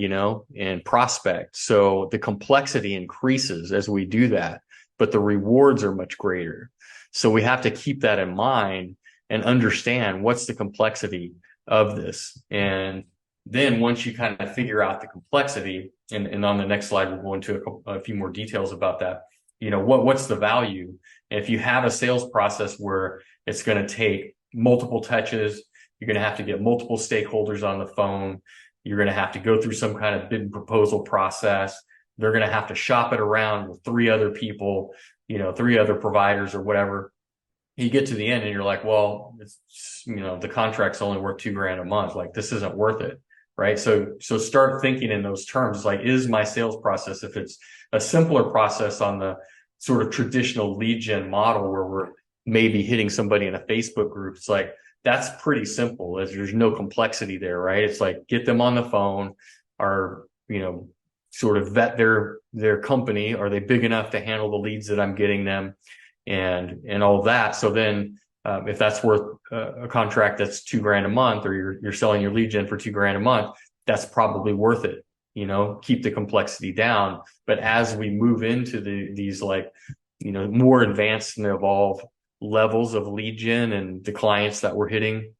and prospect. So the complexity increases as we do that, but the rewards are much greater. So we have to keep that in mind and understand what's the complexity of this. And then once you kind of figure out the complexity, and on the next slide, we'll go into a few more details about that. What's the value? And if you have a sales process where it's going to take multiple touches, you're going to have to get multiple stakeholders on the phone. You're going to have to go through some kind of bid and proposal process. They're going to have to shop it around with 3 other people, 3 other providers or whatever. You get to the end and you're like, well, it's, the contract's only worth $2,000 a month. Like, this isn't worth it. Right. So start thinking in those terms, like, is my sales process, if it's a simpler process on the sort of traditional lead gen model where we're maybe hitting somebody in a Facebook group, it's like, that's pretty simple, as there's no complexity there, right? It's like, get them on the phone, or, sort of vet their company. Are they big enough to handle the leads that I'm getting them, and all of that. So then, if that's worth a contract that's $2,000 a month, or you're selling your lead gen for $2,000 a month, that's probably worth it. Keep the complexity down. But as we move into these like, more advanced and evolved levels of lead gen and the clients that we're hitting,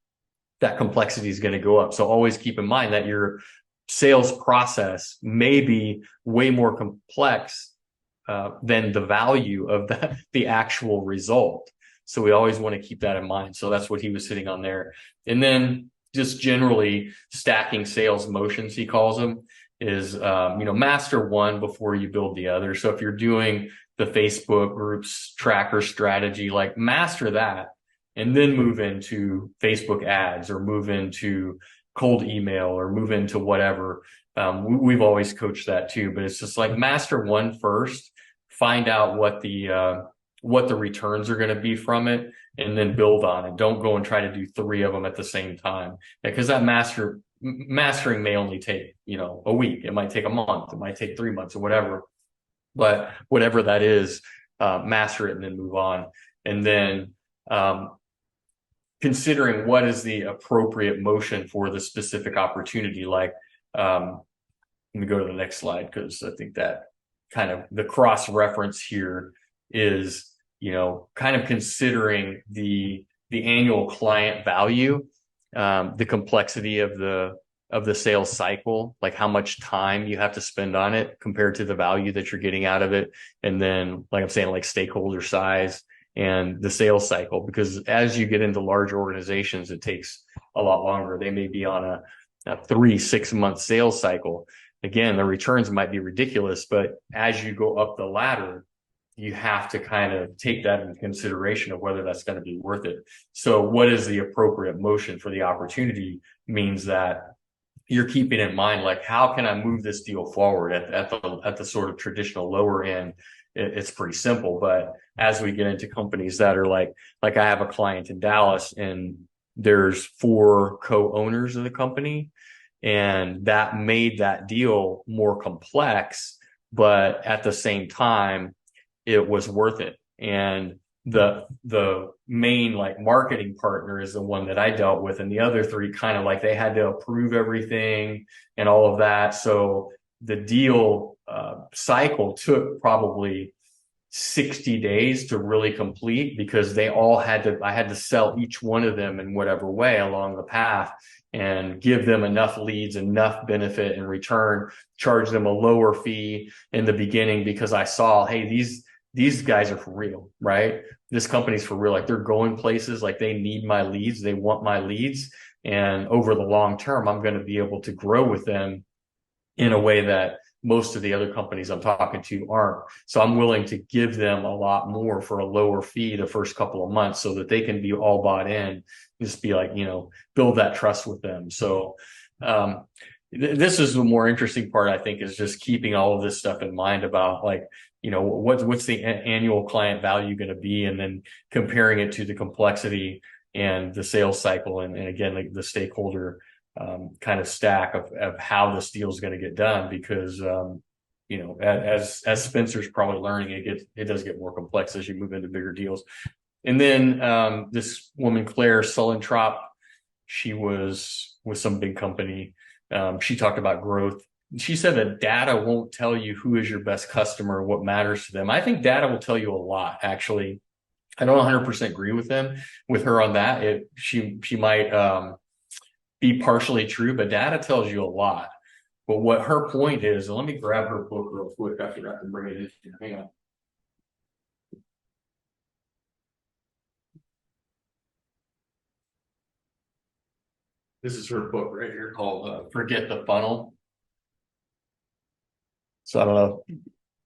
that complexity is going to go up. So always keep in mind that your sales process may be way more complex than the value of the actual result. So we always want to keep that in mind. So that's what he was hitting on there. And then just generally stacking sales motions, he calls them, is, master one before you build the other. So if you're doing the Facebook groups tracker strategy, like, master that, and then move into Facebook ads, or move into cold email, or move into whatever. We've always coached that too, but it's just like, master one first, find out what the returns are going to be from it, and then build on it. Don't go and try to do 3 of them at the same time, because that mastering may only take, a week. It might take a month. It might take 3 months, or whatever. But whatever that is, master it and then move on. And then considering what is the appropriate motion for the specific opportunity. Like, let me go to the next slide, because I think that kind of the cross reference here is, kind of considering the annual client value, the complexity of the sales cycle, like how much time you have to spend on it compared to the value that you're getting out of it. And then, like I'm saying, like, stakeholder size and the sales cycle, because as you get into large organizations, it takes a lot longer. They may be on a 3-6 month sales cycle. Again, the returns might be ridiculous, but as you go up the ladder, you have to kind of take that into consideration of whether that's going to be worth it. So what is the appropriate motion for the opportunity means that you're keeping in mind, like, how can I move this deal forward at the sort of traditional lower end? It's pretty simple. But as we get into companies that are like I have a client in Dallas, and there's 4 co-owners of the company, and that made that deal more complex, but at the same time, it was worth it. And the main, like, marketing partner is the one that I dealt with, and the other 3 kind of like, they had to approve everything and all of that. So the deal cycle took probably 60 days to really complete, because they all I had to sell each one of them in whatever way along the path and give them enough leads, enough benefit in return, charge them a lower fee in the beginning, because I saw, hey, these guys are for real, right? This company's for real. Like, they're going places, like they need my leads. They want my leads. And over the long term, I'm going to be able to grow with them in a way that most of the other companies I'm talking to aren't. So I'm willing to give them a lot more for a lower fee the first couple of months, so that they can be all bought in, just be like, build that trust with them. So, this is the more interesting part, I think, is just keeping all of this stuff in mind about, like, what's the annual client value going to be, and then comparing it to the complexity and the sales cycle. And again, like the stakeholder kind of stack of how this deal is going to get done, because as Spencer's probably learning, it does get more complex as you move into bigger deals. And then this woman, Claire Sullentrop, she was with some big company. She talked about growth. She said that data won't tell you who is your best customer, what matters to them. I think data will tell you a lot, actually. I don't 100% agree with her on that. She might be partially true, but data tells you a lot. But what her point is, and let me grab her book real quick. I forgot to bring it in here. Hang on. This is her book right here called Forget the Funnel. So I don't know,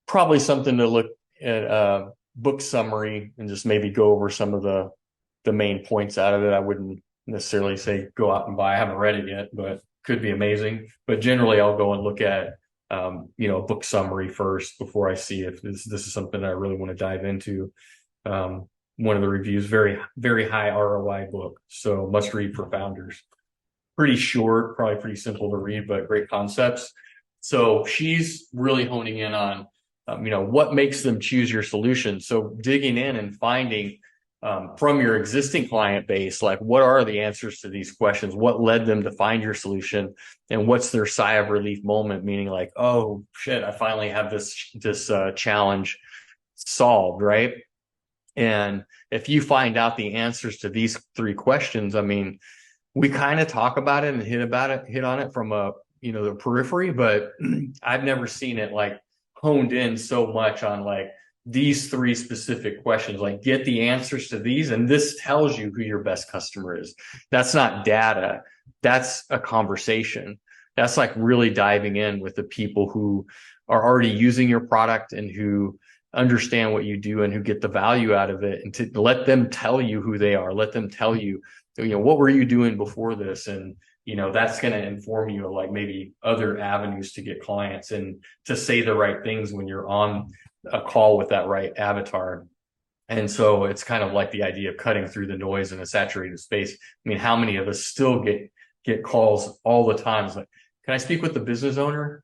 probably something to look at book summary and just maybe go over some of the main points out of it. I wouldn't necessarily say go out and buy. I haven't read it yet, but could be amazing. But generally, I'll go and look at a book summary first before I see if this is something I really want to dive into. One of the reviews, very, very high ROI book, so must read for founders. Pretty short, probably pretty simple to read, but great concepts. So she's really honing in on what makes them choose your solution. So digging in and finding from your existing client base, like, what are the answers to these questions? What led them to find your solution? And what's their sigh of relief moment? Meaning, like, oh shit, I finally have this challenge solved, right? And if you find out the answers to these 3 questions, I mean, we kind of talk about it and hit on it from the periphery, but I've never seen it like honed in so much on like these 3 specific questions. Like, get the answers to these, and this tells you who your best customer is. That's not data. That's a conversation. That's like really diving in with the people who are already using your product and who understand what you do and who get the value out of it, and to let them tell you who they are. Let them tell you, what were you doing before this? And, that's going to inform you of like maybe other avenues to get clients and to say the right things when you're on a call with that right avatar. And so it's kind of like the idea of cutting through the noise in a saturated space. I mean, how many of us still get calls all the time? It's like, can I speak with the business owner?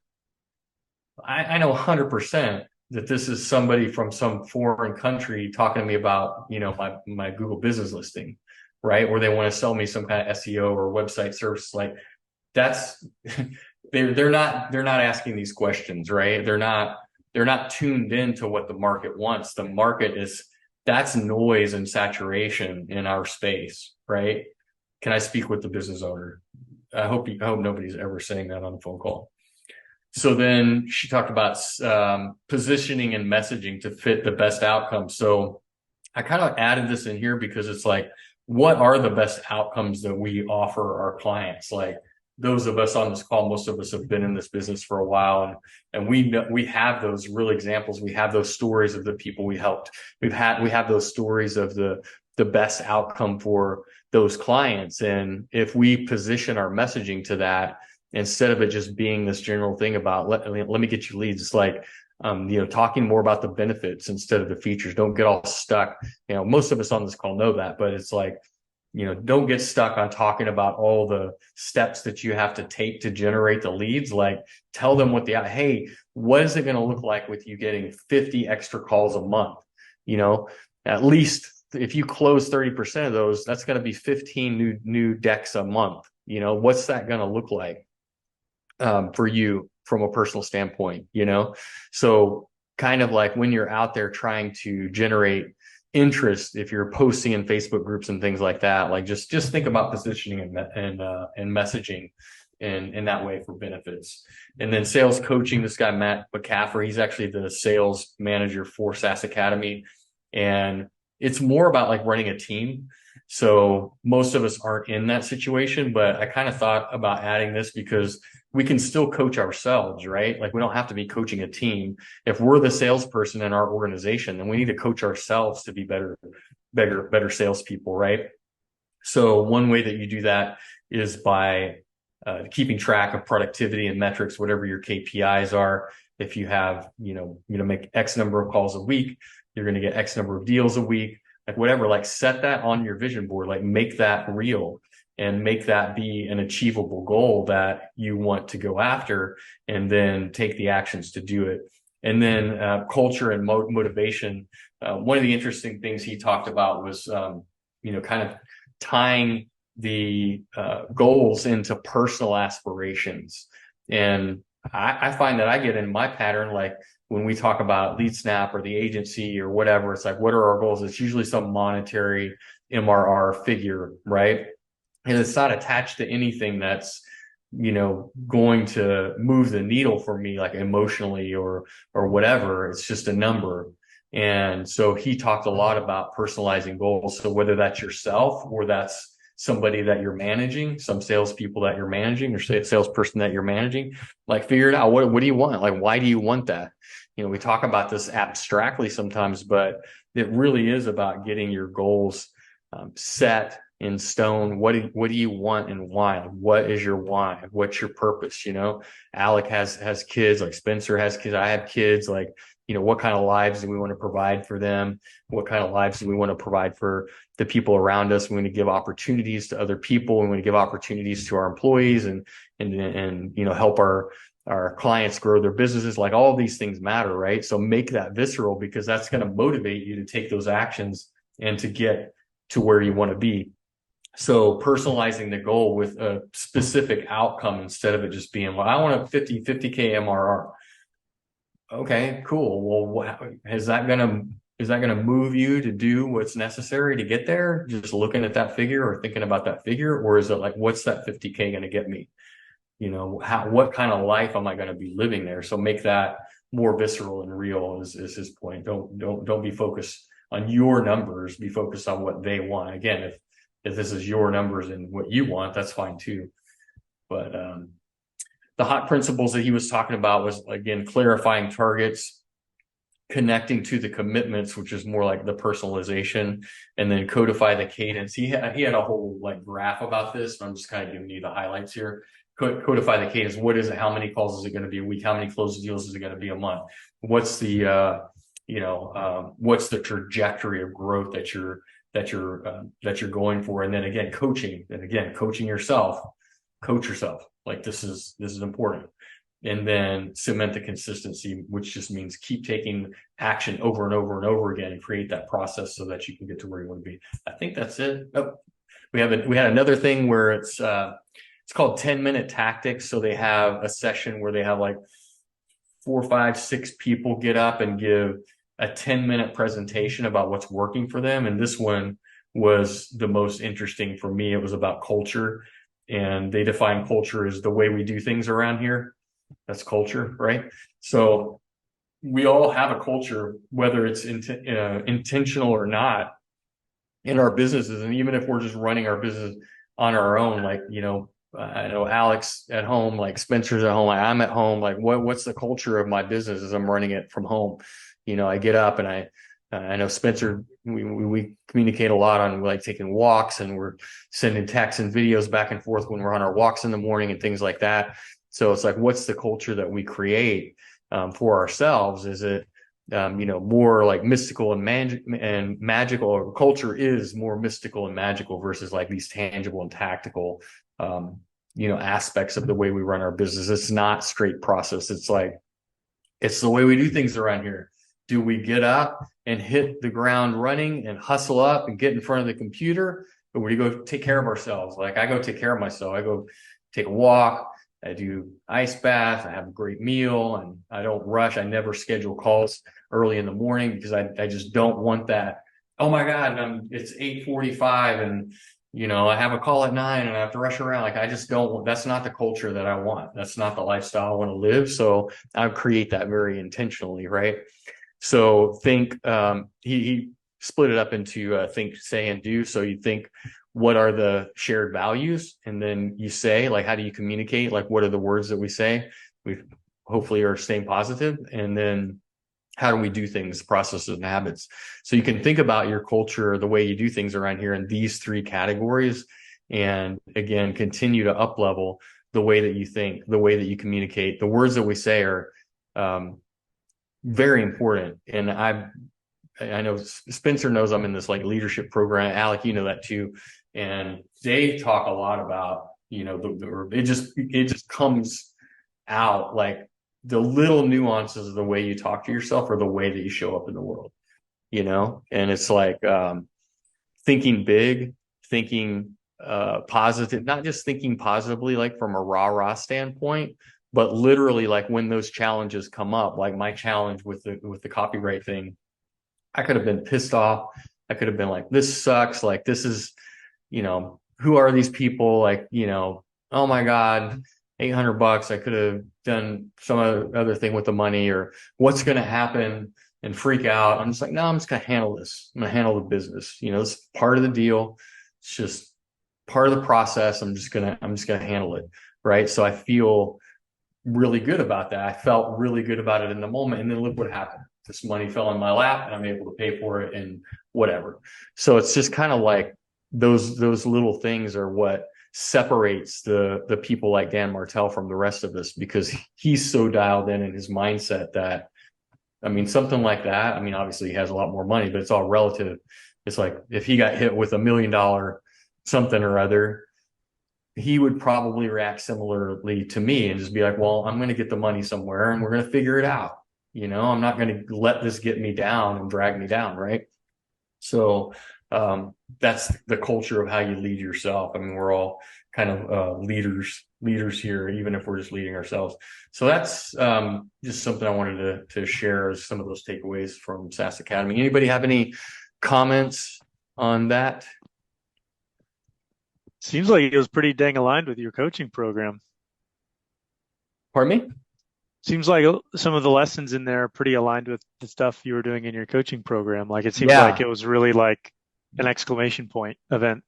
I know 100% that this is somebody from some foreign country talking to me about, my Google business listing, right? Where they want to sell me some kind of SEO or website service. Like, that's they're not asking these questions, right? They're not tuned into what the market wants. The market that's noise and saturation in our space, right? Can I speak with the business owner? I hope nobody's ever saying that on a phone call. So then she talked about positioning and messaging to fit the best outcomes. So I kind of added this in here because it's like, what are the best outcomes that we offer our clients? Like, those of us on this call, most of us have been in this business for a while, and we have those real examples. We have those stories of the people we helped. We have those stories of the best outcome for those clients. And if we position our messaging to that, instead of it just being this general thing about let me get you leads, it's like talking more about the benefits instead of the features. Don't get all stuck. Most of us on this call know that, but it's like, don't get stuck on talking about all the steps that you have to take to generate the leads. Like, tell them hey, what is it going to look like with you getting 50 extra calls a month? At least if you close 30% of those, that's going to be 15 new decks a month. What's that going to look like for you from a personal standpoint? So kind of like when you're out there trying to generate interest, if you're posting in Facebook groups and things like that, like just think about positioning and messaging in that way for benefits. And then sales coaching, this guy Matt McCaffrey, he's actually the sales manager for SaaS Academy, and it's more about like running a team. So most of us aren't in that situation, but I kind of thought about adding this because we can still coach ourselves, right? Like we don't have to be coaching a team. If we're the salesperson in our organization, then we need to coach ourselves to be better salespeople, right? So one way that you do that is by keeping track of productivity and metrics, whatever your KPIs are. If you have, make X number of calls a week, you're going to get X number of deals a week, like whatever, like set that on your vision board, like make that real and make that be an achievable goal that you want to go after, and then take the actions to do it. And then culture and motivation. One of the interesting things he talked about was, kind of tying the goals into personal aspirations. And I find that I get in my pattern, like when we talk about LeadSnap or the agency or whatever, it's like, what are our goals? It's usually some monetary MRR figure, right? And it's not attached to anything that's, going to move the needle for me, like emotionally or whatever. It's just a number. And so he talked a lot about personalizing goals. So whether that's yourself or that's somebody that you're managing, some salespeople that you're managing or salesperson that you're managing, like figure it out. What do you want? Like, why do you want that? We talk about this abstractly sometimes, but it really is about getting your goals set in stone. What do you want and why? What is your why? What's your purpose? Alec has kids, like Spencer has kids. I have kids, like, what kind of lives do we want to provide for them? What kind of lives do we want to provide for the people around us? We want to give opportunities to other people. We want to give opportunities to our employees and help our clients grow their businesses. Like all of these things matter, right? So make that visceral, because that's going to motivate you to take those actions and to get to where you want to be. So personalizing the goal with a specific outcome instead of it just being, well, I want a 50K MRR. Okay, cool. Well, is that gonna move you to do what's necessary to get there? Just looking at that figure or thinking about that figure, or is it like, what's that 50K going to get me? What kind of life am I going to be living there? So make that more visceral and real is his point. Don't be focused on your numbers. Be focused on what they want. Again, if this is your numbers and what you want, that's fine too. But the hot principles that he was talking about was, again, clarifying targets, connecting to the commitments, which is more like the personalization, and then codify the cadence. He had a whole like graph about this. And I'm just kind of giving you the highlights here. Codify the cadence. What is it? How many calls is it going to be a week? How many closed deals is it going to be a month? What's the what's the trajectory of growth that you're going for? And then again, coaching yourself. Coach yourself. Like this is important. And then cement the consistency, which just means keep taking action over and over and over again and create that process so that you can get to where you want to be. I think that's it. Oh, we had another thing where it's called 10-minute tactics. So they have a session where they have like 4, 5, 6 people get up and give a 10-minute presentation about what's working for them. And this one was the most interesting for me. It was about culture. And they define culture as the way we do things around here. That's culture, right? So we all have a culture, whether it's intentional or not, in our businesses. And even if we're just running our business on our own, like, I know Alex at home, like Spencer's at home, like I'm at home, like what's the culture of my business as I'm running it from home? I get up and I know Spencer, we communicate a lot on like taking walks, and we're sending texts and videos back and forth when we're on our walks in the morning and things like that. So it's like, what's the culture that we create for ourselves? Is it, more like mystical and magical, or culture is more mystical and magical versus like these tangible and tactical, aspects of the way we run our business. It's not straight process. It's like, it's the way we do things around here. Do we get up and hit the ground running and hustle up and get in front of the computer? Or do we go take care of ourselves? Like I go take care of myself. I go take a walk, I do ice bath. I have a great meal, and I don't rush. I never schedule calls early in the morning because I just don't want that. Oh my God, it's 8:45 and I have a call at 9 and I have to rush around. Like I just don't, that's not the culture that I want. That's not the lifestyle I want to live. So I create that very intentionally, right? So think, he split it up into think, say, and do. So you think, what are the shared values? And then you say, like, how do you communicate? Like, what are the words that we say? We hopefully are staying positive. And then how do we do things, processes, and habits? So you can think about your culture, the way you do things around here in these three categories. And again, continue to up level the way that you think, the way that you communicate. The words that we say are very important. And I know Spencer knows I'm in this like leadership program. Alec, you know that too. And they talk a lot about, it just comes out like the little nuances of the way you talk to yourself or the way that you show up in the world, and it's like, thinking big, thinking, positive, not just thinking positively, like from a rah standpoint, but literally like when those challenges come up, like my challenge with the copyright thing, I could have been pissed off. I could have been like, this sucks. Like, this is, who are these people? Like, oh my God, $800. I could have done some other thing with the money, or what's going to happen, and freak out. I'm just like, no, I'm just going to handle this. I'm going to handle the business. It's part of the deal. It's just part of the process. I'm just going to handle it. Right. So I feel really good about that. I felt really good about it in the moment. And then look what happened. This money fell in my lap and I'm able to pay for it and whatever. So it's just kind of like those little things are what separates the people like Dan Martell from the rest of us, because he's so dialed in his mindset that, something like that. Obviously he has a lot more money, but it's all relative. It's like if he got hit with $1 million something or other, he would probably react similarly to me and just be like, well, I'm going to get the money somewhere and we're going to figure it out. I'm not going to let this get me down and drag me down. Right. So, that's the culture of how you lead yourself. We're all kind of, leaders here, even if we're just leading ourselves. So that's, just something I wanted to share as some of those takeaways from SaaS Academy. Anybody have any comments on that?
Seems like it was pretty dang aligned with your coaching program.
Pardon me?
Seems like some of the lessons in there are pretty aligned with the stuff you were doing in your coaching program. Like it seems like it was really like an exclamation point event.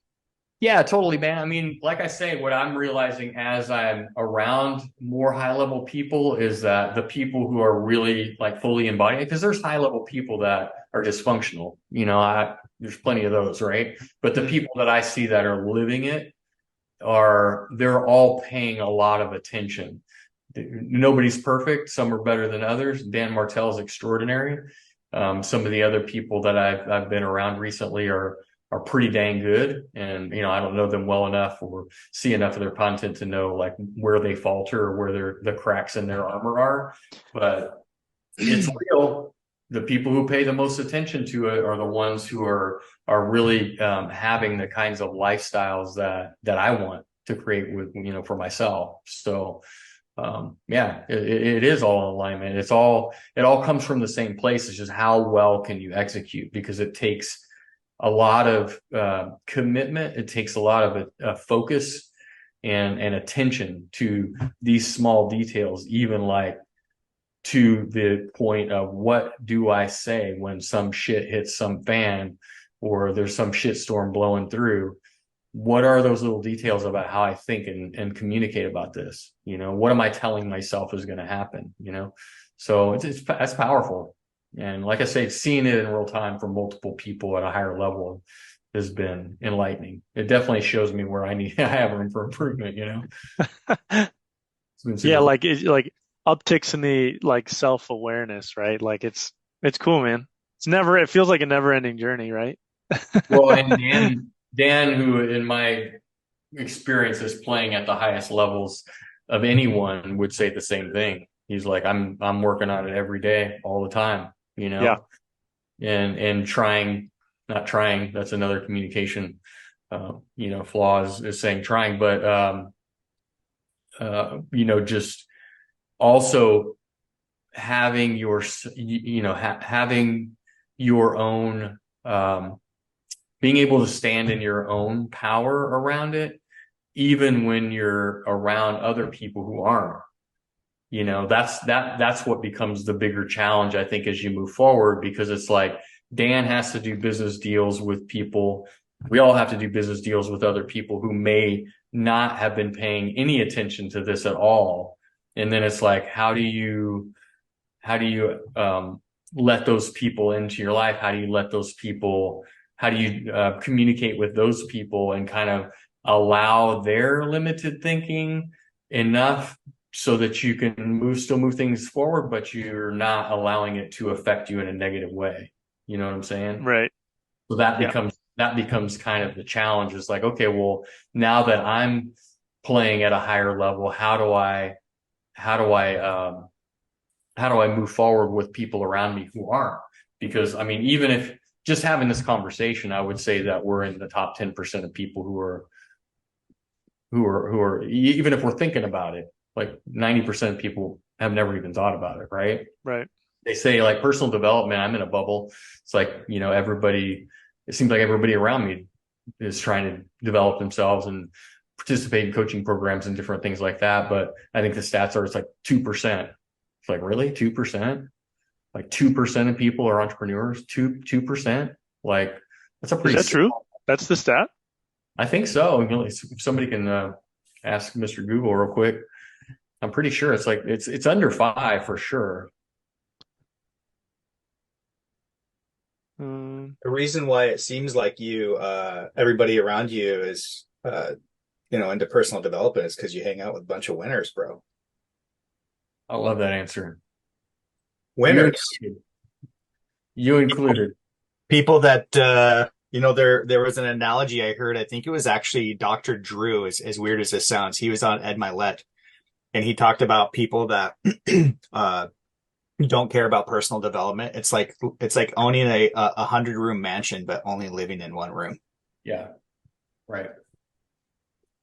Yeah, totally, man. Like I say, what I'm realizing as I'm around more high level people is that the people who are really like fully embodied, because there's high level people that are dysfunctional, there's plenty of those, right? But the people that I see that are living it they're all paying a lot of attention. Nobody's perfect. Some are better than others. Dan Martell is extraordinary. Some of the other people that I've been around recently are pretty dang good. And, I don't know them well enough or see enough of their content to know like where they falter or where the cracks in their armor are, but it's real. The people who pay the most attention to it are the ones who are really, having the kinds of lifestyles that I want to create with, for myself. So, it is all in alignment. It all comes from the same place. It's just how well can you execute, because it takes a lot of commitment. It takes a lot of focus and attention to these small details, even like to the point of what do I say when some shit hits some fan or there's some shit storm blowing through. What are those little details about how I think and communicate about this? What am I telling myself is going to happen? So that's powerful. And like I say, seeing it in real time from multiple people at a higher level has been enlightening. It definitely shows me where I have room for improvement,
Yeah, like like upticks in the like self-awareness, right? Like it's cool, man. It feels like a never-ending journey, right?
Well, and Dan, who in my experience is playing at the highest levels of anyone, would say the same thing. He's like, I'm working on it every day, all the time,
Yeah.
and not trying. That's another communication, flaws is saying trying, but, just also having having your own, being able to stand in your own power around it, even when you're around other people who aren't. That's what becomes the bigger challenge, I think, as you move forward, because it's like Dan has to do business deals with people. We all have to do business deals with other people who may not have been paying any attention to this at all. And then it's like, how do you let those people into your life? How do you communicate with those people and kind of allow their limited thinking enough so that you can still move things forward, but you're not allowing it to affect you in a negative way. You know what I'm saying?
Right.
So that becomes kind of the challenge. It's like, okay, well, now that I'm playing at a higher level, how do I move forward with people around me who aren't? Because I mean, even if just having this conversation, I would say that we're in the top 10% of people who are, even if we're thinking about it, like 90% of people have never even thought about it. Right.
Right.
They say like personal development, I'm in a bubble. It's like, it seems like everybody around me is trying to develop themselves and participate in coaching programs and different things like that. But I think the stats are, it's like 2%. It's like, really? 2%? Like 2% of people are entrepreneurs? 2%? Like, that's a pretty.
Is that true? That's the stat?
I think so. If somebody can ask Mr. Google real quick. I'm pretty sure it's like, it's under 5 for sure.
The reason why it seems like everybody around you is, into personal development is because you hang out with a bunch of winners, bro.
I love that answer.
Winners.
You included.
People that, there was an analogy I heard. I think it was actually Dr. Drew, as weird as this sounds. He was on Ed Milet, and he talked about people that don't care about personal development. It's like owning a 100-room mansion, but only living in one room.
Yeah. Right.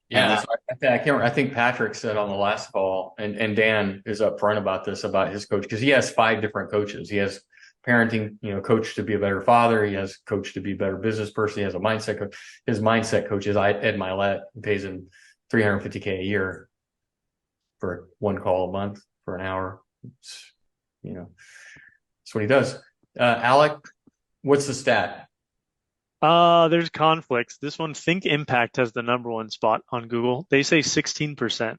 Yeah. I think Patrick said on the last call, and Dan is upfront about this, about his coach, because he has 5 different coaches. He has parenting, coach to be a better father. He has coach to be a better business person. He has a mindset coach. His mindset coach is Ed Milet, who pays him $350K a year for one call a month for an hour. That's what he does. Alec, what's the stat?
There's conflicts. This one, Think Impact has the #1 spot on Google. They say 16%.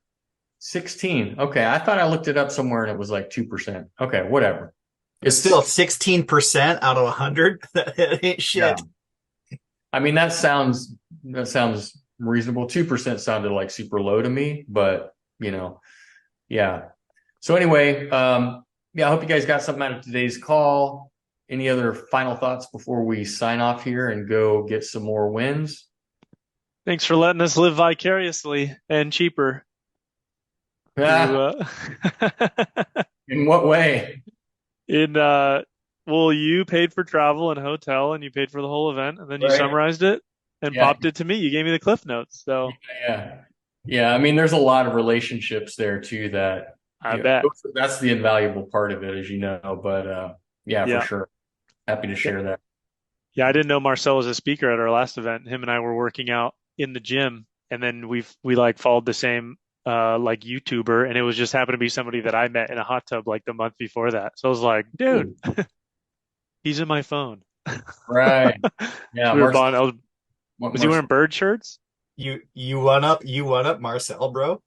16. Okay. I thought I looked it up somewhere and it was like 2%. Okay. Whatever.
It's still 16% out of 100. That ain't shit.
Yeah. I mean, that sounds reasonable. 2% sounded like super low to me, but yeah. So anyway, I hope you guys got something out of today's call. Any other final thoughts before we sign off here and go get some more wins?
Thanks for letting us live vicariously and cheaper.
In what way?
You paid for travel and hotel, and you paid for the whole event, and then you summarized it and popped it to me. You gave me the Cliff Notes. So
yeah. I mean, there's a lot of relationships there too that
I bet
that's the invaluable part of it, as you know. But for sure, happy to share that.
Yeah, I didn't know Marcel was a speaker at our last event. Him and I were working out in the gym, and then we like followed the same like YouTuber, and it was just happened to be somebody that I met in a hot tub like the month before that. So I was like, dude, he's in my phone.
Right. Yeah.
We were was he wearing bird shirts?
You one up Marcel, bro.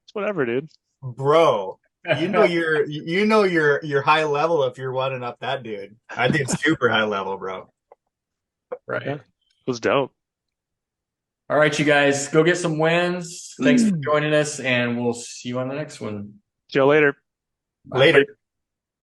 It's whatever, dude.
Bro, you're high level if you're one up that dude. I think super high level, bro.
Right.
Yeah, it was dope.
All right, you guys, go get some wins. Thanks for joining us, and we'll see you on the next one.
See you later.
Later.